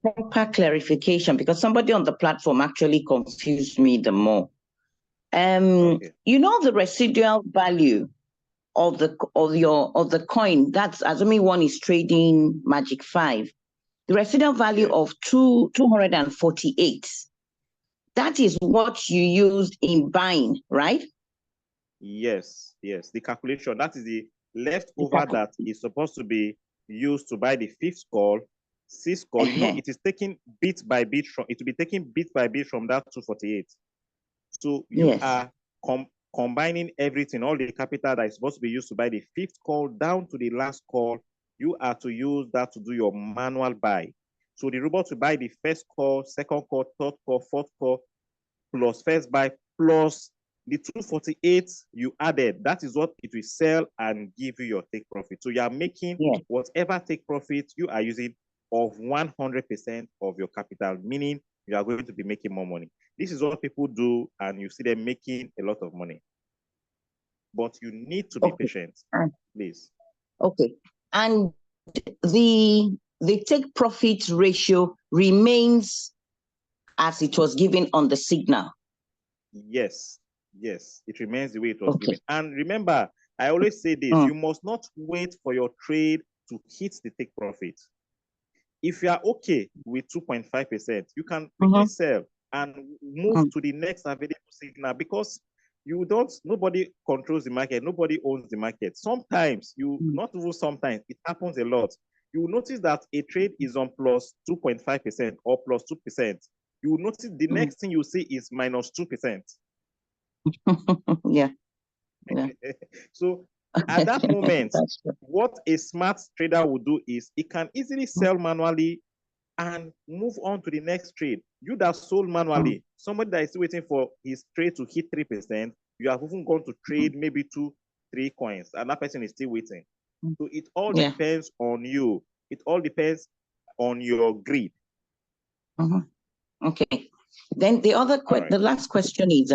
proper clarification because somebody on the platform actually confused me the more. Okay. You know the residual value of the coin, that's assuming one is trading Magic 5. The residual value of 248. That is what you used in buying, right? Yes, yes. The calculation, that is the leftover that is supposed to be used to buy the fifth call, sixth call. You know, it is taken bit by bit from, it will be taken bit by bit from that 248. So you are combining everything, all the capital that is supposed to be used to buy the fifth call down to the last call. You are to use that to do your manual buy. So the robot will buy the first call, second call, third call, fourth call, plus first buy, plus the 248 you added. That is what it will sell and give you your take profit. So you are making whatever take profit you are using of 100% of your capital, meaning you are going to be making more money. This is what people do, and you see them making a lot of money. But you need to be patient, please. Okay. And the take profit ratio remains as it was given on the signal. Yes, yes, it remains the way it was given. And remember, I always say this, you must not wait for your trade to hit the take profit. If you are okay with 2.5%, you can quickly sell and move to the next available signal, because you don't, nobody controls the market, nobody owns the market. Sometimes not even sometimes, it happens a lot. You will notice that a trade is on plus 2.5% or plus 2%. You will notice the next thing you see is minus 2%. Yeah. So at that moment, what a smart trader would do is it can easily sell manually and move on to the next trade. You that sold manually, somebody that is waiting for his trade to hit 3%, you have even gone to trade maybe 2-3 coins, and that person is still waiting. So it all depends on you. It all depends on your greed. Okay. Then the other the last question is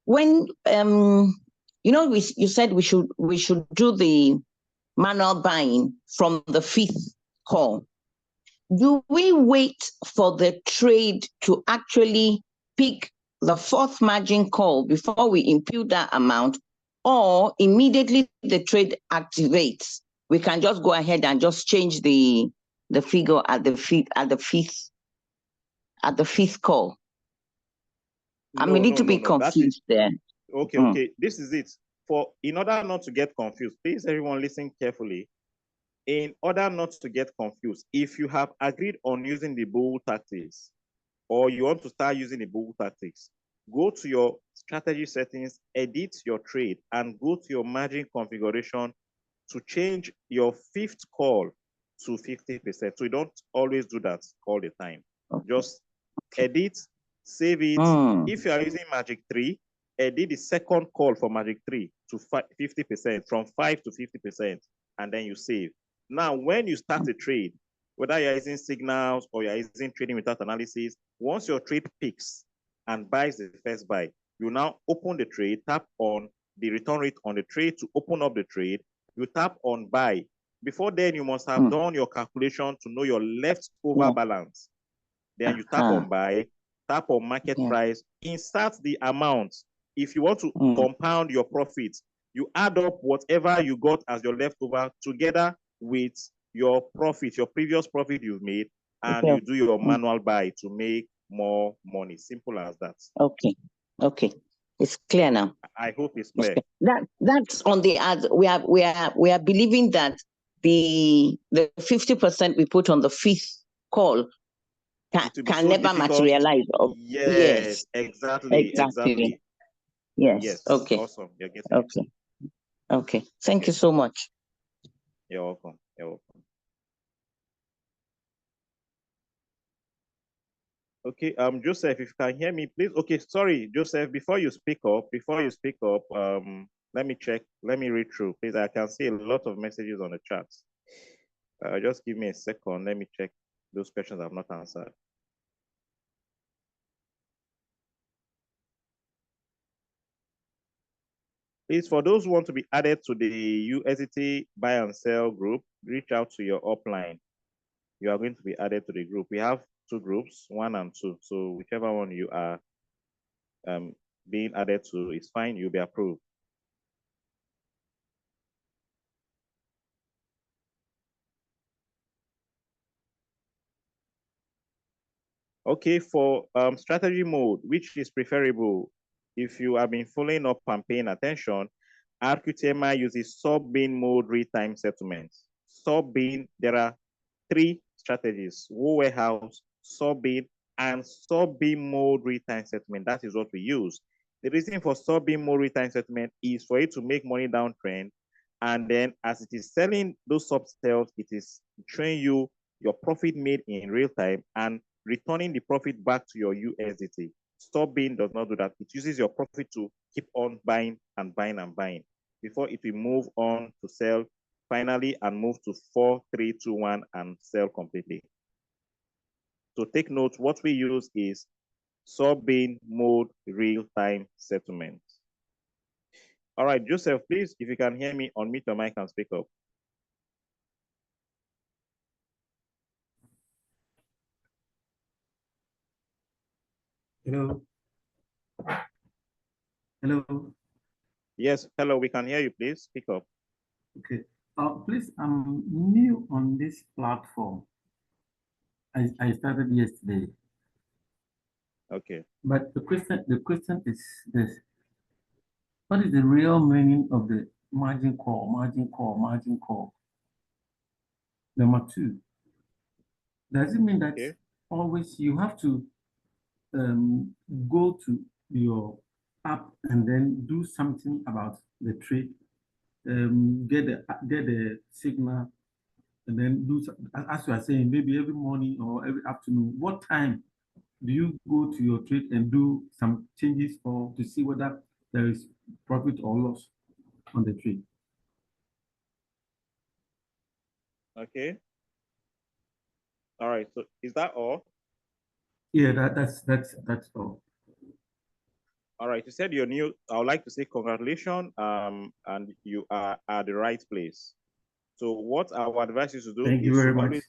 when you know you said we should do the manual buying from the fifth call. Do we wait for the trade to actually pick the fourth margin call before we impute that amount, or immediately the trade activates, we can just go ahead and just change the figure at the fifth call? I'm a little bit confused there. Okay, okay. This is it. In order not to get confused, please everyone listen carefully. In order not to get confused, if you have agreed on using the bull tactics, or you want to start using the bull tactics, go to your strategy settings, edit your trade, and go to your margin configuration to change your fifth call to 50%. So you don't always do that all the time. Just edit, save it. If you are using Magic 3, edit the second call for Magic 3 to 50%, from 5 to 50%, and then you save. Now, when you start a trade, whether you're using signals or you're using trading without analysis, once your trade peaks and buys the first buy, you now open the trade, tap on the return rate on the trade to open up the trade. You tap on buy. Before then, you must have done your calculation to know your leftover balance. Then you tap on buy, tap on market price, insert the amount. If you want to compound your profits, you add up whatever you got as your leftover together with your profit, your previous profit you've made, and you do your manual buy to make more money. Simple as that. Okay. It's clear now. I hope it's clear. That's on the ads. We are believing that the 50% we put on the fifth call can never materialize. Yes, exactly. Yes. Okay. Awesome. You're getting it. Okay. Thank you so much. You're welcome. Okay, Joseph, if you can hear me, please. Okay, sorry, Joseph, before you speak up, let me check, let me read through, please. I can see a lot of messages on the chat. Just give me a second, let me check those questions I've not answered. Please, for those who want to be added to the USDT buy and sell group, reach out to your upline. You are going to be added to the group. We have 2 groups, 1 and 2. So whichever one you are being added to is fine, you'll be approved. Okay, for strategy mode, which is preferable? If you have been following up and paying attention, RQTMI uses sub-bin mode real-time settlements. Sub-bin, there are 3 strategies: warehouse, sub-bin, and sub-bin mode real-time settlement. That is what we use. The reason for sub-bin mode real-time settlement is for it to make money downtrend, and then as it is selling those sub-sales, it is showing you your profit made in real time and returning the profit back to your USDT. Sub-bin does not do that. It uses your profit to keep on buying and buying and buying before it will move on to sell finally and move to 4, 3, 2, 1 and sell completely. So take note, what we use is sub-bin mode real-time settlement. All right, Joseph, please, if you can hear me, unmute your mic and speak up. Hello. Hello. Yes, hello, we can hear you, please. Speak up. Okay. Please, I'm new on this platform. I started yesterday. Okay. But the question is this: what is the real meaning of the margin call? Number 2, does it mean that always you have to go to your app and then do something about the trade, get the signal, and then do, as you are saying, maybe every morning or every afternoon? What time do you go to your trade and do some changes or to see whether there is profit or loss on the trade? Okay. All right. So is that all? Yeah, that's all. All right. You said you're new. I would like to say congratulations. And you are at the right place. So what our advice is to do. Thank you very much.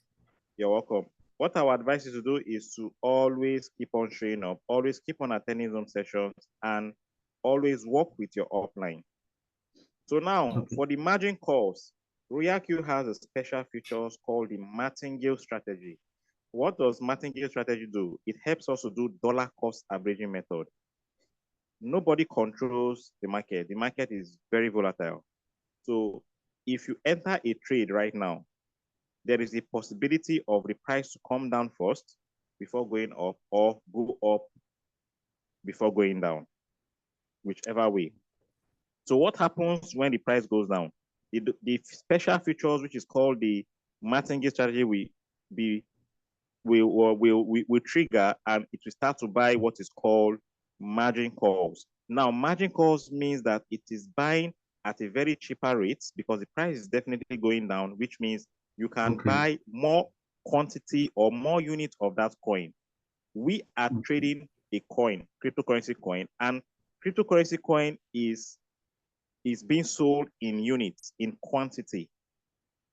You're welcome. What our advice is to do is to always keep on showing up, always keep on attending Zoom sessions, and always work with your offline. So now for the margin calls, RoyalQ has a special features called the martingale strategy. What does martingale strategy do? It helps us to do dollar cost averaging method. Nobody controls the market. The market is very volatile. So if you enter a trade right now, there is a possibility of the price to come down first before going up, or go up before going down, whichever way. So what happens when the price goes down? The special features, which is called the martingale strategy, will be will trigger, and it will start to buy what is called margin calls. Now, margin calls means that it is buying at a very cheaper rate because the price is definitely going down, which means you can buy more quantity or more units of that coin. We are trading a coin, cryptocurrency coin, and cryptocurrency coin is being sold in units, in quantity.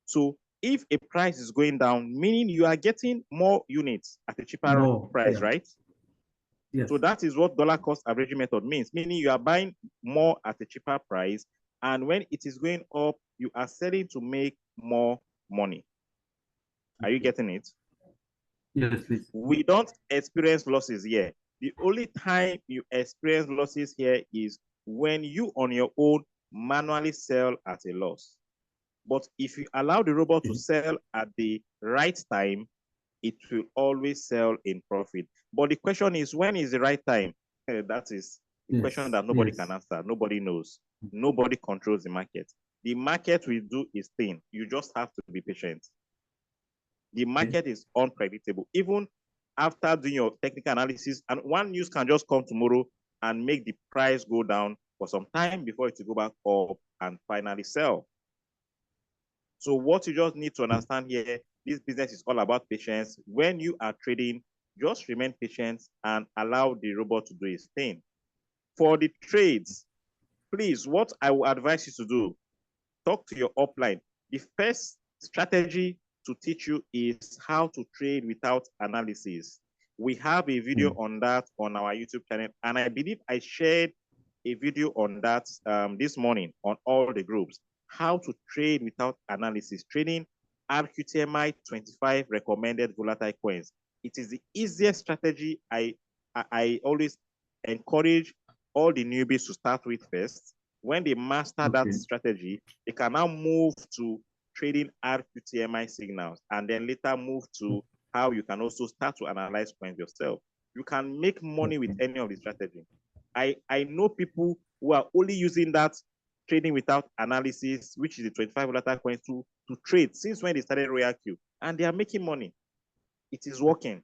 So if a price is going down, meaning you are getting more units at a cheaper price, right? Yes. So that is what dollar cost averaging method means, meaning you are buying more at a cheaper price, and when it is going up, you are selling to make more money. Are you getting it? Yes, please. We don't experience losses here. The only time you experience losses here is when you on your own manually sell at a loss. But if you allow the robot to sell at the right time, it will always sell in profit. But the question is, when is the right time? That is the question that nobody can answer. Nobody knows. Nobody controls the market. The market will do its thing. You just have to be patient. The market is unpredictable. Even after doing your technical analysis, and one news can just come tomorrow and make the price go down for some time before it will go back up and finally sell. So what you just need to understand here, this business is all about patience. When you are trading, just remain patient and allow the robot to do its thing. For the trades, please, what I will advise you to do, talk to your upline. The first strategy to teach you is how to trade without analysis. We have a video on that on our YouTube channel, and I believe I shared a video on that this morning on all the groups. How to trade without analysis, trading RQTMI 25 recommended volatile coins. It is the easiest strategy I always encourage all the newbies to start with first. When they master that strategy, they can now move to trading RQTMI signals and then later move to how you can also start to analyze coins yourself. You can make money with any of the strategy. I know people who are only using that trading without analysis, which is the 25 volatile coins, to trade since when they started Royal Q, and they are making money. It is working.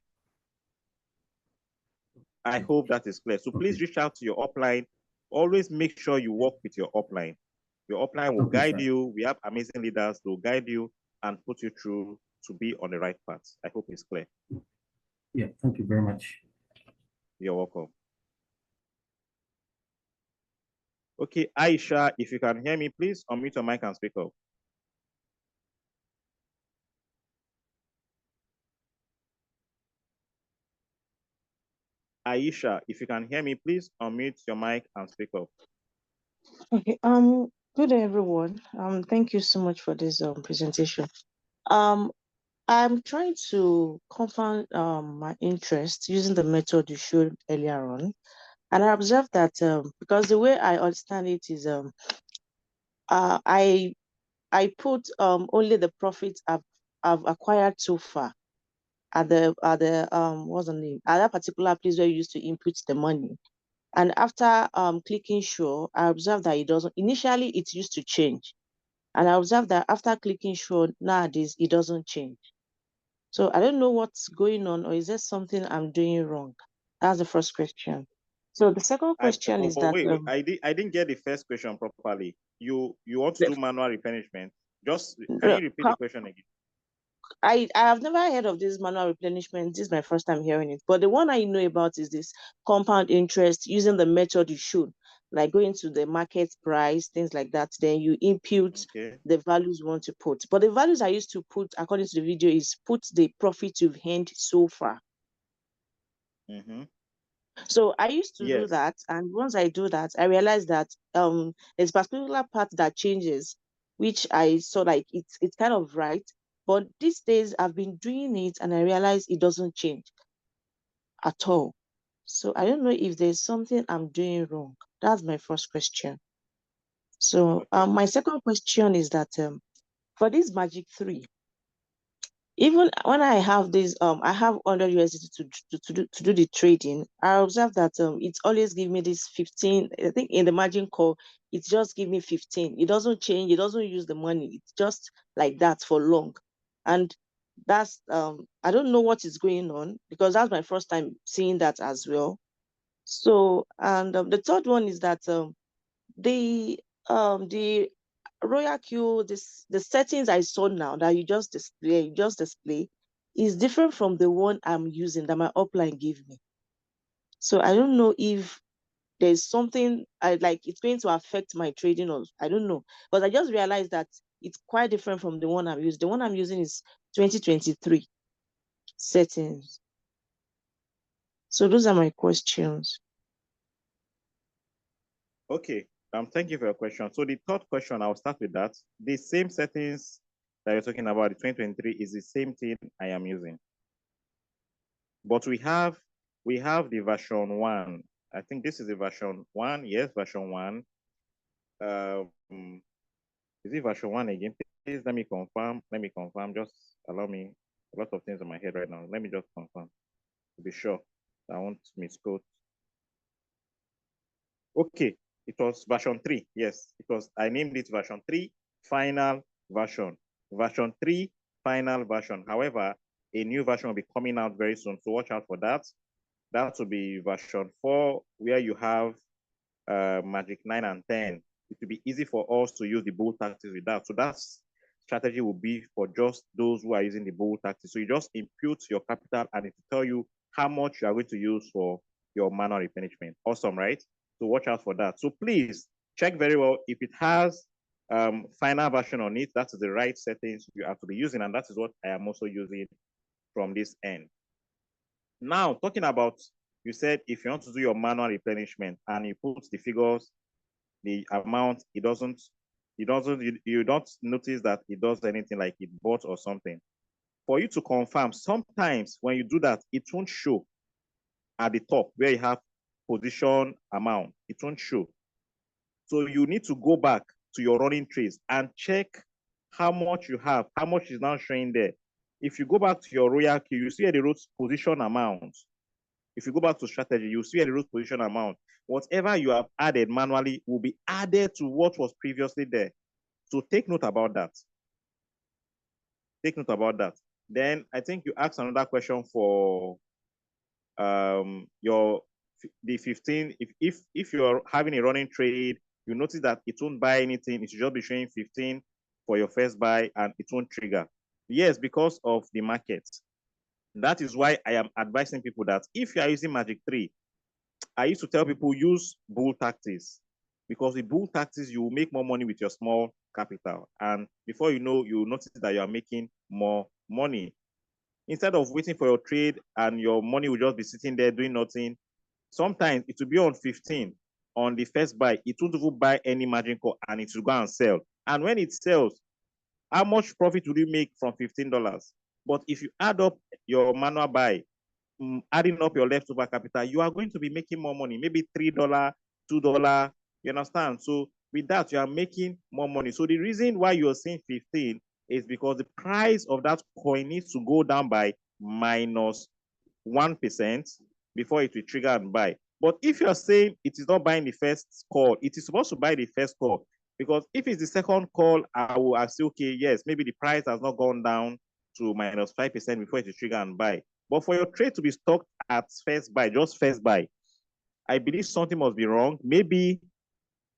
I hope that is clear. So please reach out to your upline. Always make sure you work with your upline. Your upline will guide you. We have amazing leaders who will guide you and put you through to be on the right path. I hope it's clear. Yeah, thank you very much. You're welcome. Okay, Aisha, if you can hear me, please unmute your mic and speak up. Aisha, if you can hear me, please unmute your mic and speak up. Okay, good day, everyone. Thank you so much for this presentation. I'm trying to compound my interest using the method you showed earlier on. And I observed that because the way I understand it is I put only the profits I've acquired so far at the what's the name, at that particular place where you used to input the money. And after clicking show, I observed that it doesn't. Initially, it used to change. And I observed that after clicking show, nowadays, it doesn't change. So I don't know what's going on, or is there something I'm doing wrong? That's the first question. So the second question is that... Wait, I didn't get the first question properly. You want to do manual replenishment? Just, can you repeat the question again? I have never heard of this manual replenishment. This is my first time hearing it. But the one I know about is this compound interest using the method you should, like going to the market price, things like that. Then you input the values you want to put. But the values I used to put, according to the video, is put the profit you've earned so far. So I used to do that. And once I do that, I realized that there's a particular part that changes, which I saw like it's kind of right. But these days I've been doing it and I realize it doesn't change at all. So I don't know if there's something I'm doing wrong. That's my first question. So my second question is that for this Magic 3, even when I have this, I have 100 USDT to do the trading, I observe that it's always give me this 15. I think in the margin call, it's just give me 15. It doesn't change. It doesn't use the money. It's just like that for long. And That's I don't know what is going on, because that's my first time seeing that as well. So, and the third one is that the Royal Queue, the settings I saw now that you just display is different from the one I'm using that my upline gave me. So I don't know if there's something it's going to affect my trading, or I don't know. But I just realized that it's quite different from the one I'm using. The one I'm using is 2023 settings. So those are my questions. Okay. Thank you for your question. So the third question, I'll start with that. The same settings that you're talking about, the 2023, is the same thing I am using. But we have the version 1. I think this is the version 1. Yes, version 1. Is it version 1 again? Please let me confirm. Just allow me, a lot of things in my head right now. Let me just confirm to be sure I won't misquote. Okay, it was version 3. Yes, it was. I named it version 3 final version. Version 3 final version. However, a new version will be coming out very soon, so watch out for that. That will be version 4, where you have Magic 9 and 10. It will be easy for us to use the bull tactics with that. So that strategy will be for just those who are using the bull tactics. So you just impute your capital and it will tell you how much you are going to use for your manual replenishment. Awesome, right? So watch out for that. So please check very well if it has final version on it. That's the right settings you have to be using, and that is what I am also using from this end. Now, talking about, you said if you want to do your manual replenishment and you put the figures, the amount, you don't notice that it does anything like it bought or something. For you to confirm, sometimes when you do that, it won't show at the top where you have position amount. It won't show. So you need to go back to your running trades and check how much you have, how much is now showing there. If you go back to your Royal Queue, you see where the road position amount. If you go back to strategy, you see where the road position amount. Whatever you have added manually will be added to what was previously there. So take note about that. Take note about that. Then I think you asked another question for the 15. If you're having a running trade, you notice that it won't buy anything. It should just be showing 15 for your first buy and it won't trigger. Yes, because of the market. That is why I am advising people that if you are using Magic 3, I used to tell people use bull tactics, because with bull tactics, you will make more money with your small capital. And before you know, you notice that you are making more money. Instead of waiting for your trade and your money will just be sitting there doing nothing, sometimes it will be on 15 on the first buy. It won't even buy any margin call and it will go and sell. And when it sells, how much profit will you make from $15? But if you add up your manual buy, adding up your leftover capital, you are going to be making more money, maybe $3, $2. You understand? So with that, you are making more money. So the reason why you're saying 15 is because the price of that coin needs to go down by minus 1% before it will trigger and buy. But if you're saying it is not buying the first call, it is supposed to buy the first call. Because if it's the second call, I will say, okay, yes, maybe the price has not gone down to minus 5% before it will trigger and buy. But for your trade to be stocked at first buy, just first buy, I believe something must be wrong. Maybe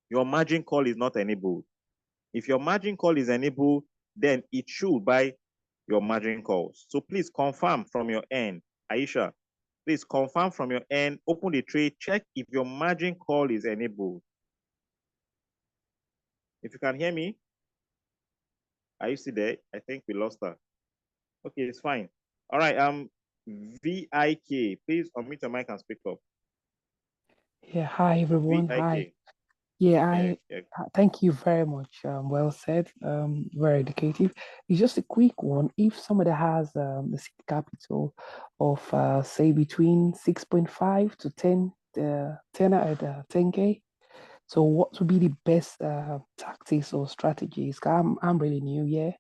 your margin call is not enabled. If your margin call is enabled, then it should buy your margin calls. So please confirm from your end, Aisha. Please confirm from your end, open the trade, check if your margin call is enabled. If you can hear me, are you still there? I think we lost her. Okay, it's fine. All right, VIK, please unmute your mic and speak up. Yeah, hi everyone. VIK. Hi. Yeah, thank you very much. Well said. Very educative. It's just a quick one. If somebody has the seed capital of say between 6.5 to 10, 10 at 10K. So what would be the best tactics or strategies? I'm really new here.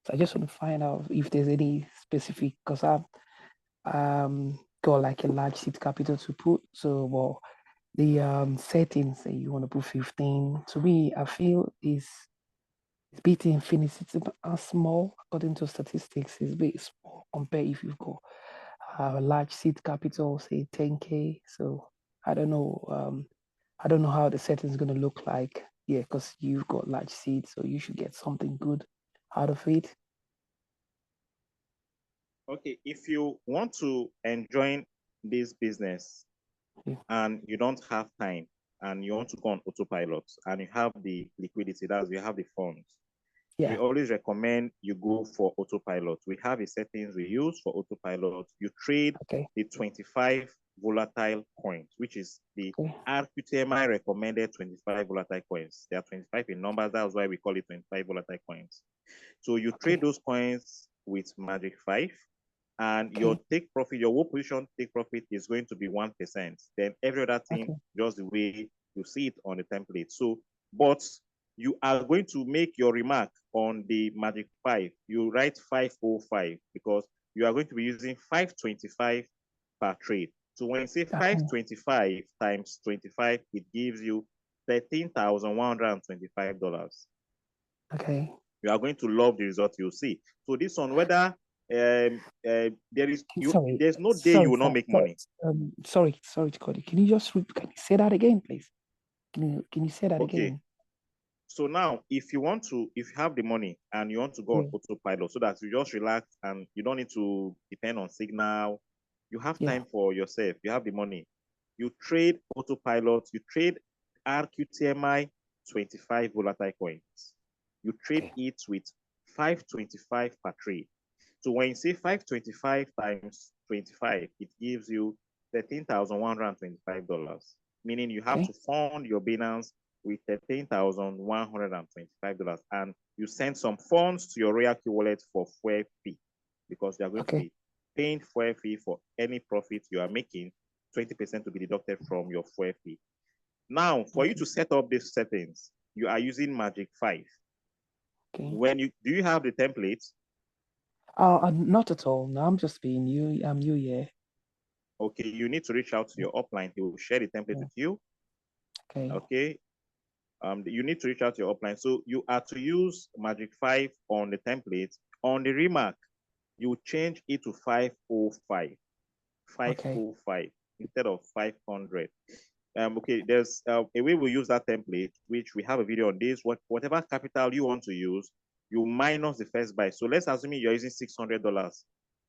So I just want to find out if there's any specific, because I've got like a large seed capital to put. So well, the settings that you want to put 15, to me, I feel is bit infinite. It's a small, according to statistics, it's very small compared if you've got a large seed capital, say 10K. So I don't know. I don't know how the setting is going to look like. Yeah, because you've got large seeds, so you should get something good out of it. Okay, if you want to enjoy this business and you don't have time and you want to go on autopilot and you have the liquidity, that's you have the funds, we always recommend you go for autopilot. We have a settings we use for autopilot. You trade the 25 volatile coins, which is the RQTMI recommended 25 volatile coins. There are 25 in numbers. That's why we call it 25 volatile coins. So you trade those coins with Magic 5, and your take profit, your whole position take profit is going to be 1%. Then every other thing, just the way you see it on the template. So, but you are going to make your remark on the Magic 5. You write 505 because you are going to be using 525 per trade. So when you say 525 times 25, it gives you $13,125. Okay. You are going to love the result you'll see. So this one, whether there's no day you will not make money. Sorry, Cody. Can you just can you say that again, please? Can you say that again? So now, if you have the money and you want to go on autopilot so that you just relax and you don't need to depend on signal, you have time for yourself, you have the money. You trade autopilot, you trade RQTMI 25 volatile coins. You trade it with 525 per trade. So when you say 525 times 25, it gives you $13,125, meaning you have to fund your Binance with $13,125, and you send some funds to your RoyalQ wallet for fuel fee, because you are going to be paying fuel fee for any profit you are making, 20% to be deducted from your fuel fee. Now, for you to set up these settings, you are using Magic 5. Do you have the template? Not at all. No, I'm just being new. I'm new, Okay, you need to reach out to your upline. He will share the template with you. Okay. You need to reach out to your upline. So you are to use Magic 5 on the template. On the remark, you change it to 505. 505 instead of 500. Okay, there's a way we use that template, which we have a video on this. Whatever capital you want to use, you minus the first buy. So let's assume you're using $600.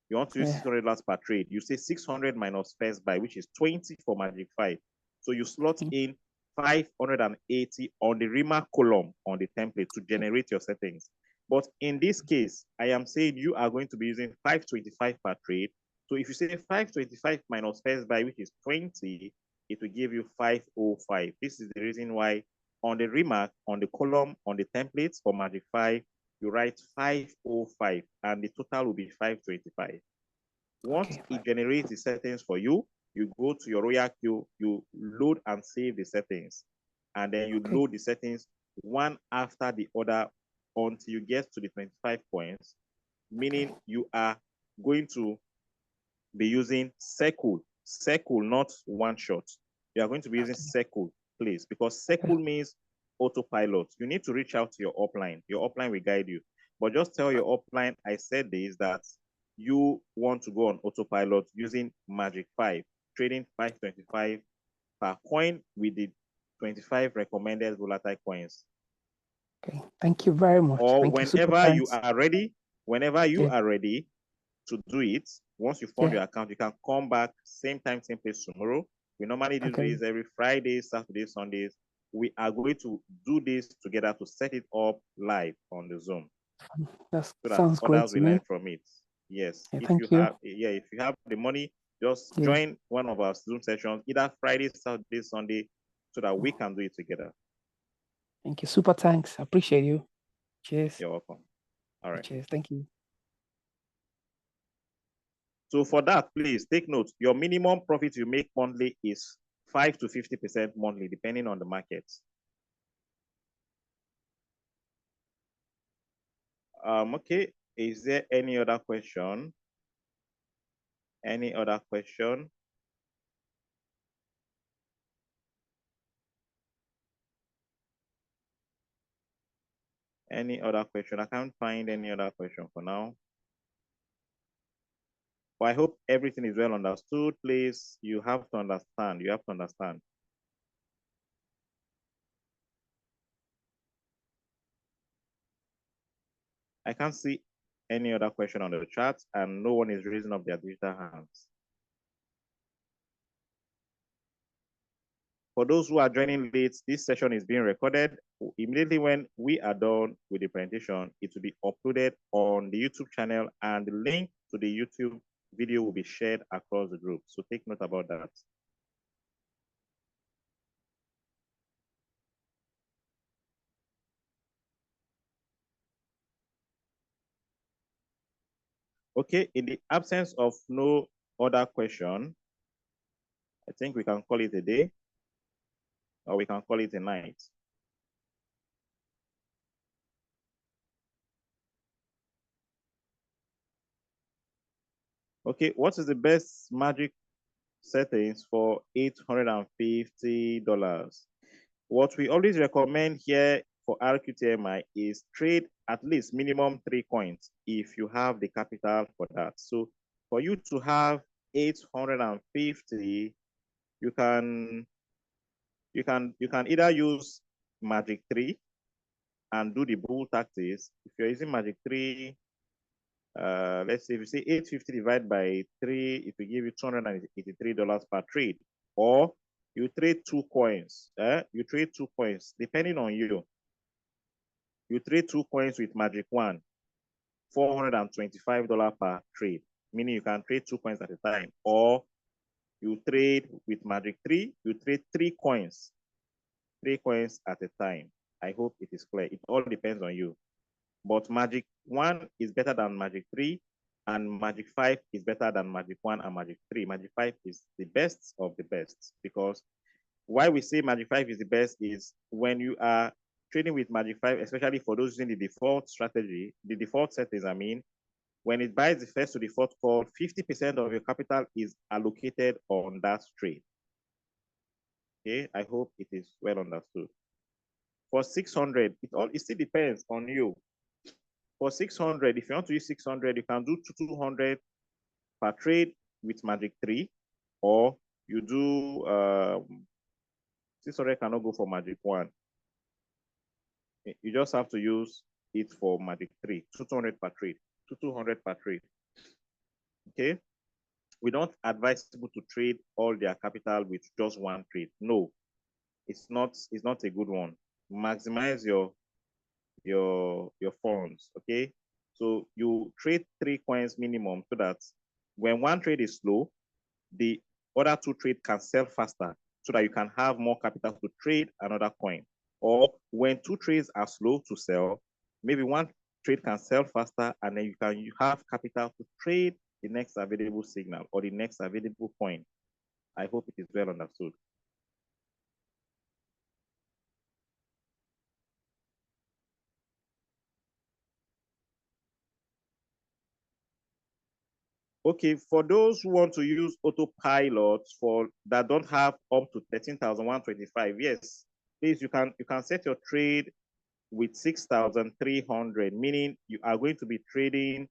You want to use $600 per trade. You say 600 minus first buy, which is 20 for Magic 5. So you slot in 580 on the remark column on the template to generate your settings. But in this case, I am saying you are going to be using 525 per trade. So if you say 525 minus first buy, which is 20, it will give you 505. This is the reason why on the remark, on the column, on the templates for Magic 5, you write 505 and the total will be 525. Once it generates the settings for you, you go to your RoyalQ, you load and save the settings, and then you load the settings one after the other until you get to the 25 points, meaning you are going to be using circle, not one shot. You are going to be using circle, please, because circle means autopilot. You need to reach out to your upline. Your upline will guide you. But just tell your upline, I said this, that you want to go on autopilot using Magic 5, trading 525 per coin with the 25 recommended volatile coins. Okay, thank you very much. Or whenever you are ready to do it, once you fund your account, you can come back same time, same place tomorrow. We normally do this every Friday, Saturday, Sundays. We are going to do this together to set it up live on the Zoom. That sounds great. Others will learn from it. Yes. If you have the money, just join one of our Zoom sessions, either Friday, Saturday, Sunday, so that we can do it together. Thank you. Super thanks. I appreciate you. Cheers. You're welcome. All right. Cheers. Thank you. So for that, please take note. Your minimum profit you make monthly is 5 to 50% monthly, depending on the market. Okay. Is there any other question? Any other question? Any other question? I can't find any other question for now. But I hope everything is well understood. Please, you have to understand. You have to understand. I can't see any other question on the chat, and no one is raising up their digital hands. For those who are joining late, this session is being recorded. Immediately when we are done with the presentation, it will be uploaded on the YouTube channel, and the link to the YouTube video will be shared across the group. So take note about that. Okay, in the absence of no other question, I think we can call it a day, or we can call it a night. Okay, what is the best magic settings for $850? What we always recommend here for RQTMI is trade at least minimum 3 coins if you have the capital for that. So for you to have 850, you can either use Magic 3 and do the bull tactics. If you're using Magic 3, let's say if you say 850 divided by 3, it will give you $283 per trade. Or you trade 2 coins. You trade 2 coins, depending on you. You trade 2 coins with Magic 1, $425 per trade, meaning you can trade 2 coins at a time. Or you trade with Magic 3, you trade 3 coins, 3 coins at a time. I hope it is clear. It all depends on you. But Magic 1 is better than Magic 3, and Magic 5 is better than Magic 1 and Magic 3. Magic 5 is the best of the best, because why we say Magic 5 is the best is when you are trading with Magic 5, especially for those using the default strategy, the default settings, I mean, when it buys the first to the fourth call, 50% of your capital is allocated on that trade. Okay, I hope it is well understood. For 600, it still depends on you. For 600, if you want to use 600, you can do 200 per trade with Magic 3, or you do 600 cannot go for Magic 1. You just have to use it for Magic 3, 200 per trade, 200 per trade. Okay, we don't advise people to trade all their capital with just one trade. No, it's not a good one. Maximize your funds. Okay, so you trade 3 coins minimum, so that when one trade is slow, the other 2 trades can sell faster, so that you can have more capital to trade another coin. Or when 2 trades are slow to sell, maybe one trade can sell faster, and then you have capital to trade the next available signal or the next available coin. I hope it is well understood. Okay, for those who want to use autopilot that don't have up to 13,125, yes, please, you can set your trade with 6,300, meaning you are going to be trading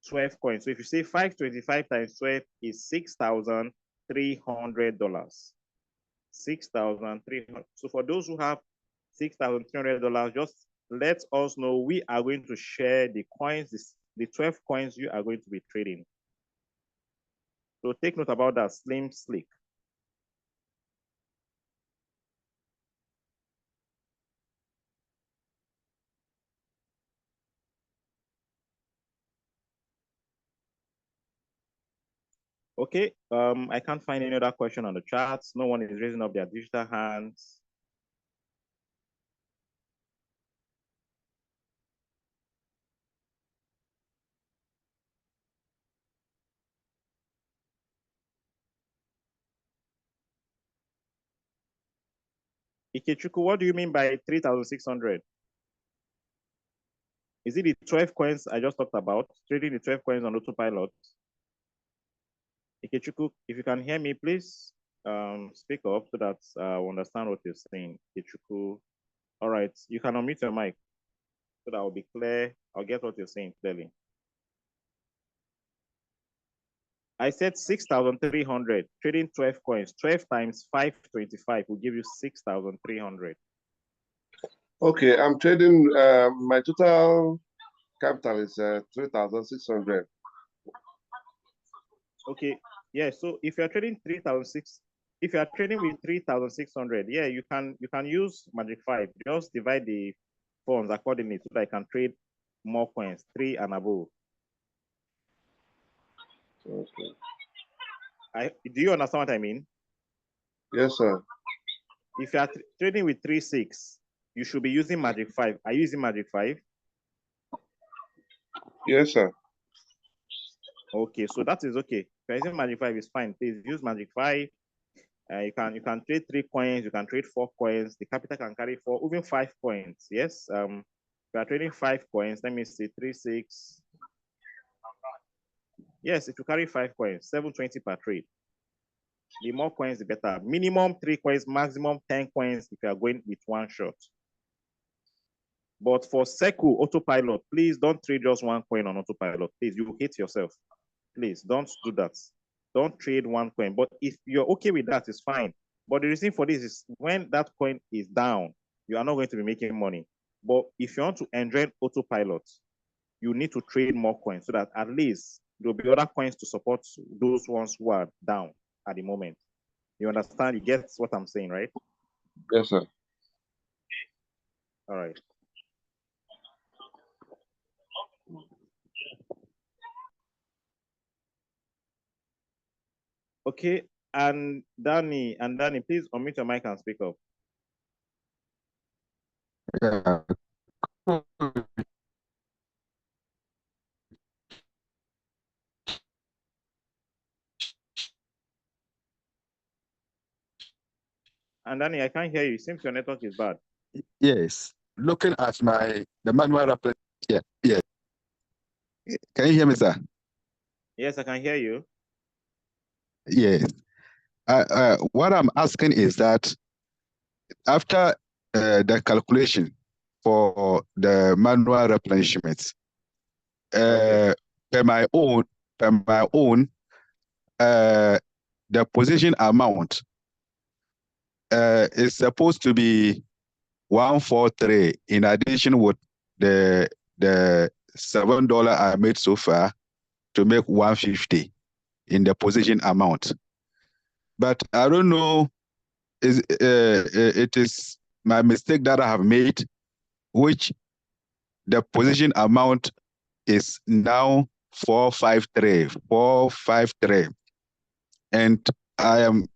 12 coins. So if you say 525 times 12 is $6,300. $6,300. So for those who have $6,300, just let us know. We are going to share the coins, the 12 coins you are going to be trading. So take note about that, Slim Slick. Okay, I can't find any other question on the charts. No one is raising up their digital hands. Ikechukwu, what do you mean by 3,600? Is it the 12 coins I just talked about? Trading the 12 coins on autopilot? Ikechukwu, if you can hear me, please speak up so that I understand what you're saying. Ikechukwu. All right, you can unmute your mic. so that I'll be clear. I'll get what you're saying clearly. I said 6,300, trading 12 coins. 12 times 525 will give you 6,300. Okay, I'm trading, my total capital is 3,600. Okay, yeah, so if you're trading 3,600, if you are trading with 3,600, yeah, you can use Magic 5. Just divide the funds accordingly so that I can trade more coins, 3 and above. Okay. Do you understand what I mean? Yes, sir. If you are trading with 3.6, you should be using Magic 5. Are you using Magic 5? Yes, sir. Okay, so that is okay. If you're using Magic 5, is fine. Please use Magic 5. You can trade 3 coins, you can trade 4 coins. The capital can carry 4, even 5 coins. Yes. If you are trading 5 coins, let me see, 3, 6. Yes, if you carry 5 coins, 720 per trade. The more coins, the better. Minimum 3 coins, maximum 10 coins if you are going with one shot. But for Seku autopilot, please don't trade just 1 coin on autopilot. Please, you will hate yourself. Please don't do that. Don't trade 1 coin. But if you're okay with that, it's fine. But the reason for this is when that coin is down, you are not going to be making money. But if you want to enjoy autopilot, you need to trade more coins so that at least there'll be other coins to support those ones who are down at the moment. You understand? You get what I'm saying, right? Yes, sir. All right. Okay, and Danny, please unmute your mic and speak up. Yeah. And Danny, I can't hear you. It seems your network is bad. Yes. Looking at the manual replacement. Yeah. Yeah. Can you hear me, sir? Yes, I can hear you. Yes. What I'm asking is that after the calculation for the manual replenishment, per my own, the position amount is supposed to be 143 in addition with the $7 I made so far to make 150 in the position amount. But I don't know, it is my mistake that I have made, which the position amount is now 453. And I am,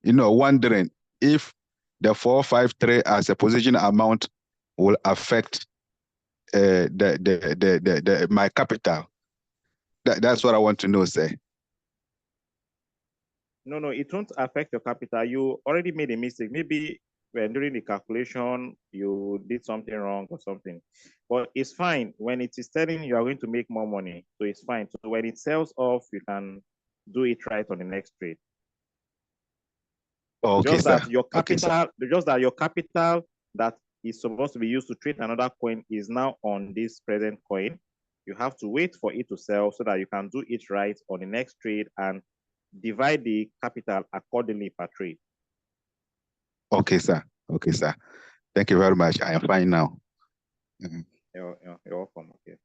wondering if the 453 as a position amount will affect my capital. That's what I want to know, sir. No, it won't affect your capital. You already made a mistake. Maybe when during the calculation, you did something wrong or something. But it's fine. When it is telling you are going to make more money, so it's fine. So when it sells off, you can do it right on the next trade. Okay, just sir. that your capital, just that your capital that is supposed to be used to trade another coin is now on this present coin. You have to wait for it to sell so that you can do it right on the next trade and divide the capital accordingly per trade. Okay, sir. Okay, sir. Thank you very much. I am fine now. Mm-hmm. You're welcome. Okay.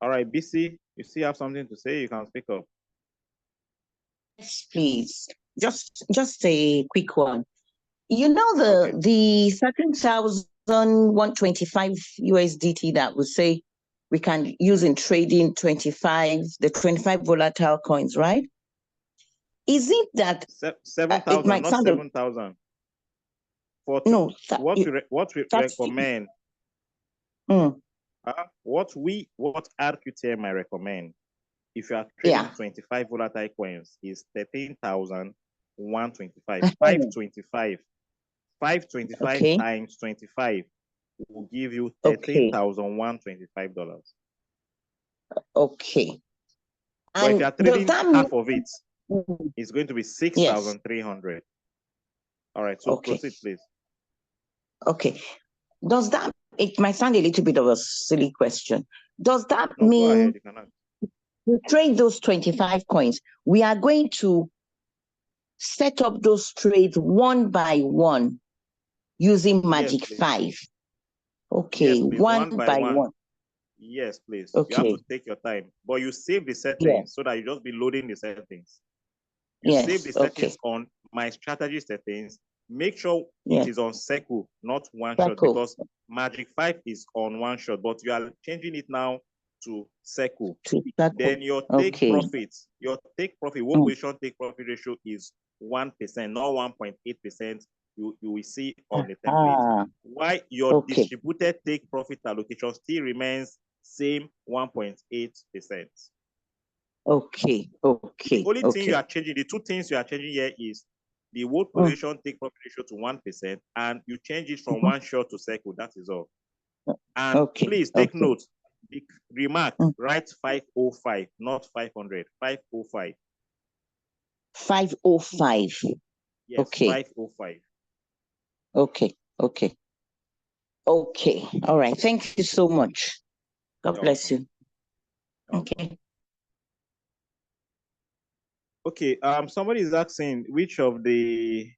All right, BC, you still have something to say? You can speak up. Yes, please. Just a quick one. You know the 13,125 USDT that we say we can use in trading the 25 volatile coins, right? Is it that 7,000, not 7,000? For no, what we recommend. What RQTM I recommend, if you are trading 25 volatile coins, is 13,125. 525 times 25 will give you $13,125. Okay. But if you are trading half of it, it's going to be 6,300. Yes. All right, so proceed, please. Okay. Does that it might sound a little bit of a silly question. Does that No, mean go ahead, you cannot. to trade those 25 coins, we are going to set up those trades one by one using Magic 5? Okay, yes, please. one by one. Yes, please. Okay. You have to take your time, but you save the settings so that you just be loading the settings. You save the settings on my strategy settings. Make sure it is on circle, not one shot, because Magic 5 is on one shot, but you are changing it now to circle. Then your take profit, what position take profit ratio is 1%, not 1.8%. You will see on the template. Why your distributed take profit allocation still remains same 1.8%. Okay. The only thing you are changing, the two things you are changing here is the word position take profit ratio to 1%, and you change it from one shot to circle. That is all. And please take note. The remark, write 505, not 500. 505. 505. Yes, 505. Okay. All right. Thank you so much. God bless you. Okay. Okay. Somebody is asking which of the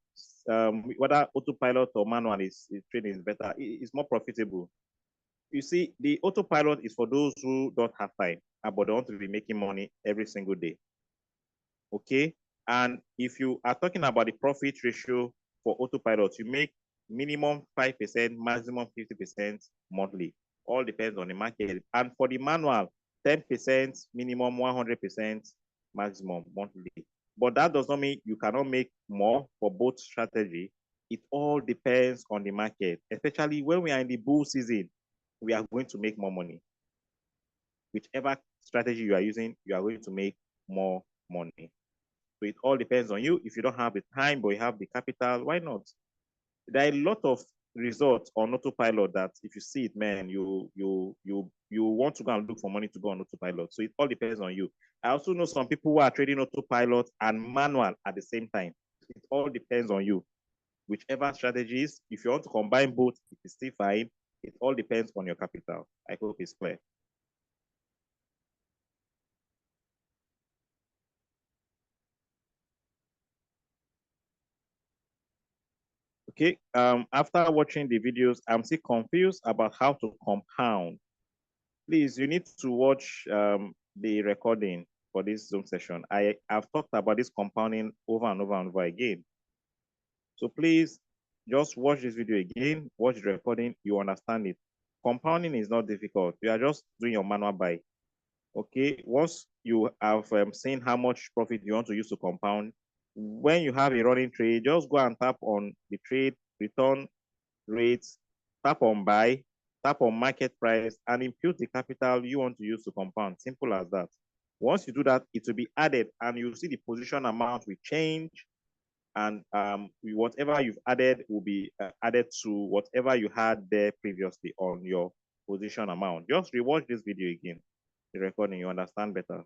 whether autopilot or manual is trading is better. It's more profitable. You see, the autopilot is for those who don't have time, but they want to be making money every single day. Okay. And if you are talking about the profit ratio for autopilot, you make minimum 5%, maximum 50% monthly. All depends on the market. And for the manual, 10% minimum, 100% maximum monthly. But that does not mean you cannot make more for both strategy. It all depends on the market, especially when we are in the bull season. We are going to make more money. Whichever strategy you are using, you are going to make more money. So it all depends on you. If you don't have the time, but you have the capital, why not? There are a lot of results on autopilot that if you see it, man, you want to go and look for money to go on autopilot. So it all depends on you. I also know some people who are trading autopilot and manual at the same time. It all depends on you. Whichever strategies, if you want to combine both, it is still fine. It all depends on your capital. I hope it's clear. Okay, after watching the videos, I'm still confused about how to compound. Please, you need to watch the recording for this Zoom session. I've talked about this compounding over and over and over again. So please, just watch this video again, watch the recording, you understand it. Compounding is not difficult. You are just doing your manual buy. Okay, once you have seen how much profit you want to use to compound, when you have a running trade, just go and tap on the trade return rates, tap on buy, tap on market price, and impute the capital you want to use to compound. Simple as that. Once you do that, it will be added, and you'll see the position amount will change, and whatever you've added will be added to whatever you had there previously on your position amount. Just rewatch this video again, the recording, you understand better.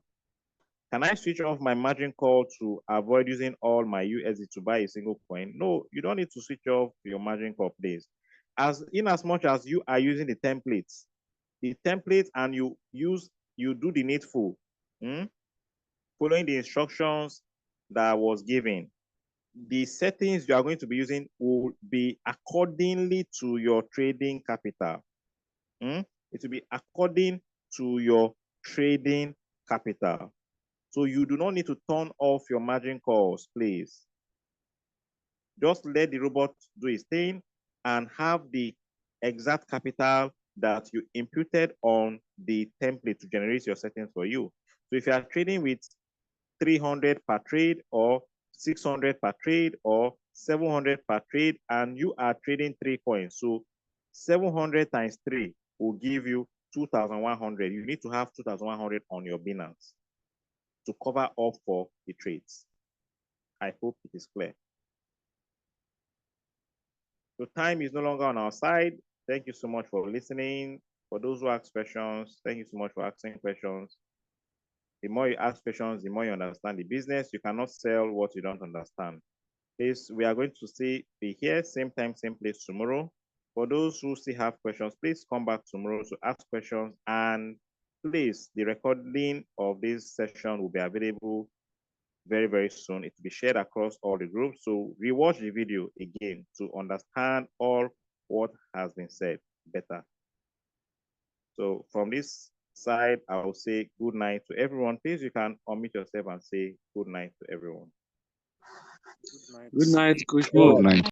Can I switch off my margin call to avoid using all my USD to buy a single coin? No, you don't need to switch off your margin call, please. As much as you are using the templates, and you do the needful, following the instructions that was given, the settings you are going to be using will be accordingly to your trading capital. It will be according to your trading capital. So you do not need to turn off your margin calls, please. Just let the robot do its thing and have the exact capital that you imputed on the template to generate your settings for you. So if you are trading with 300 per trade or 600 per trade or 700 per trade, and you are trading 3 coins, so 700 times 3 will give you 2,100. You need to have 2,100 on your Binance to cover up for the trades. I hope it is clear. So time is no longer on our side. Thank you so much for listening. For those who ask questions, thank you so much for asking questions. The more you ask questions, the more you understand the business. You cannot sell what you don't understand. Please, we are going to be here, same time, same place tomorrow. For those who still have questions, please come back tomorrow to ask questions. And please, the recording of this session will be available very, very soon. It will be shared across all the groups. So rewatch the video again to understand all what has been said better. So from this side, I will say good night to everyone. Please, you can unmute yourself and say good night to everyone. Good night, Coach Mo. Good night.